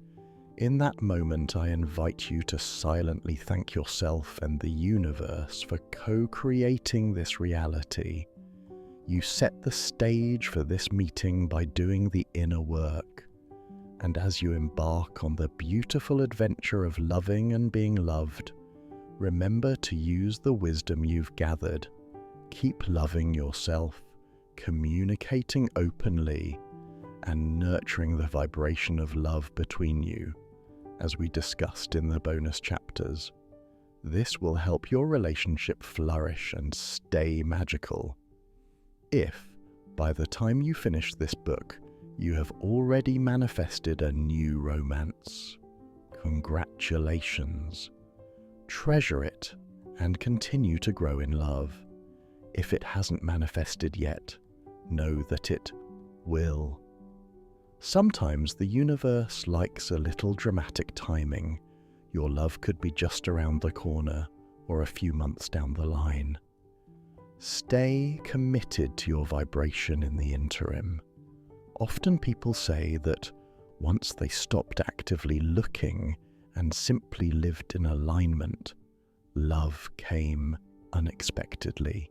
In that moment, I invite you to silently thank yourself and the universe for co-creating this reality. You set the stage for this meeting by doing the inner work. And as you embark on the beautiful adventure of loving and being loved, remember to use the wisdom you've gathered. Keep loving yourself, communicating openly, and nurturing the vibration of love between you, as we discussed in the bonus chapters. This will help your relationship flourish and stay magical. If, by the time you finish this book, you have already manifested a new romance, congratulations. Treasure it and continue to grow in love. If it hasn't manifested yet, know that it will. Sometimes the universe likes a little dramatic timing. Your love could be just around the corner or a few months down the line. Stay committed to your vibration in the interim. Often people say that once they stopped actively looking and simply lived in alignment, love came unexpectedly.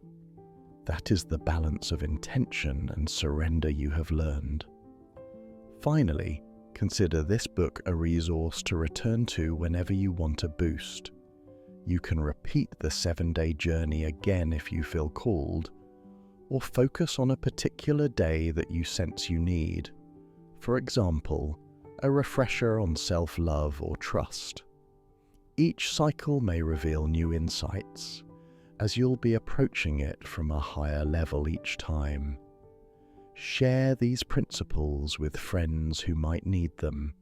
That is the balance of intention and surrender you have learned. Finally, consider this book a resource to return to whenever you want a boost. You can repeat the 7-day journey again if you feel called, or focus on a particular day that you sense you need. For example, a refresher on self-love or trust. Each cycle may reveal new insights, as you'll be approaching it from a higher level each time. Share these principles with friends who might need them.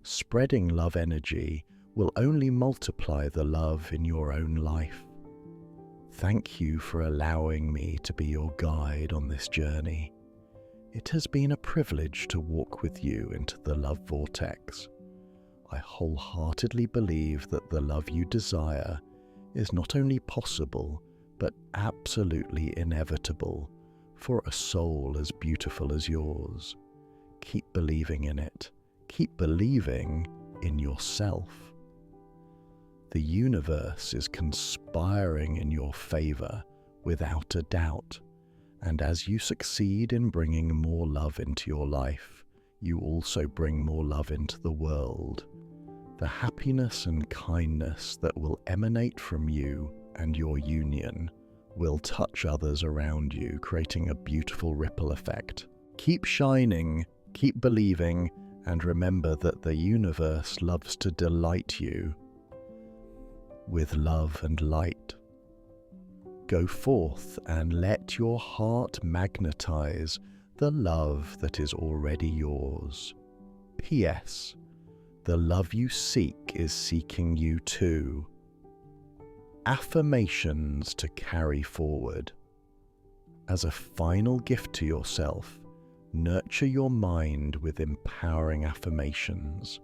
Spreading love energy will only multiply the love in your own life. Thank you for allowing me to be your guide on this journey. It has been a privilege to walk with you into the Love Vortex. I wholeheartedly believe that the love you desire is not only possible, but absolutely inevitable for a soul as beautiful as yours. Keep believing in it. Keep believing in yourself. The universe is conspiring in your favor without a doubt, and as you succeed in bringing more love into your life, you also bring more love into the world. The happiness and kindness that will emanate from you and your union will touch others around you, creating a beautiful ripple effect. Keep shining, keep believing, and remember that the universe loves to delight you with love and light. Go forth and let your heart magnetize the love that is already yours. P.S. The love you seek is seeking you too. Affirmations to carry forward. As a final gift to yourself, nurture your mind with empowering affirmations.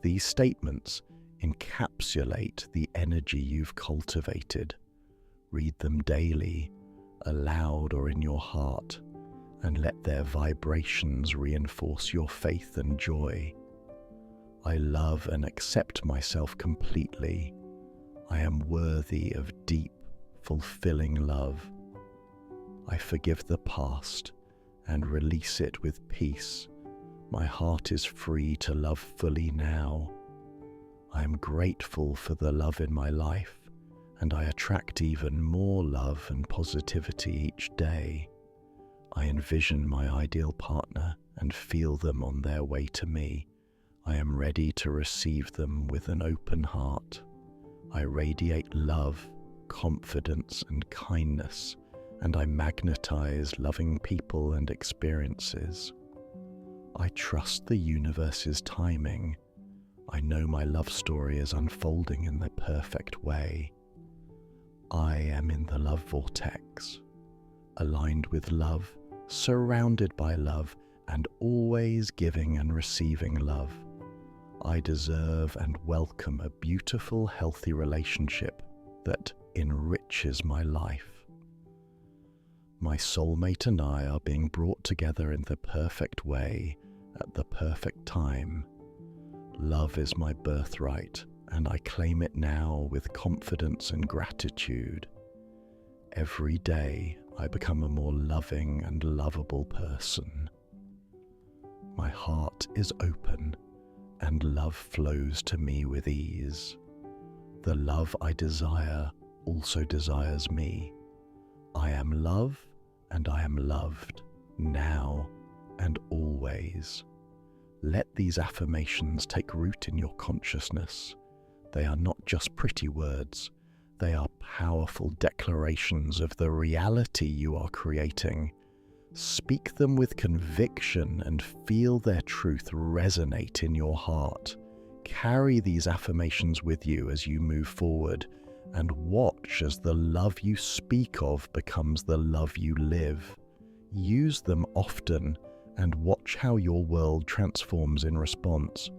These statements encapsulate the energy you've cultivated. Read them daily, aloud or in your heart, and let their vibrations reinforce your faith and joy. I love and accept myself completely. I am worthy of deep, fulfilling love. I forgive the past and release it with peace. My heart is free to love fully now. I am grateful for the love in my life, and I attract even more love and positivity each day. I envision my ideal partner and feel them on their way to me. I am ready to receive them with an open heart. I radiate love, confidence, and kindness, and I magnetize loving people and experiences. I trust the universe's timing. I know my love story is unfolding in the perfect way. I am in the love vortex, aligned with love, surrounded by love, and always giving and receiving love. I deserve and welcome a beautiful, healthy relationship that enriches my life. My soulmate and I are being brought together in the perfect way at the perfect time. Love is my birthright, and I claim it now with confidence and gratitude. Every day, I become a more loving and lovable person. My heart is open, and love flows to me with ease. The love I desire also desires me. I am love, and I am loved, now and always. Let these affirmations take root in your consciousness. They are not just pretty words, they are powerful declarations of the reality you are creating. Speak them with conviction and feel their truth resonate in your heart. Carry these affirmations with you as you move forward, and watch as the love you speak of becomes the love you live. Use them often and watch how your world transforms in response.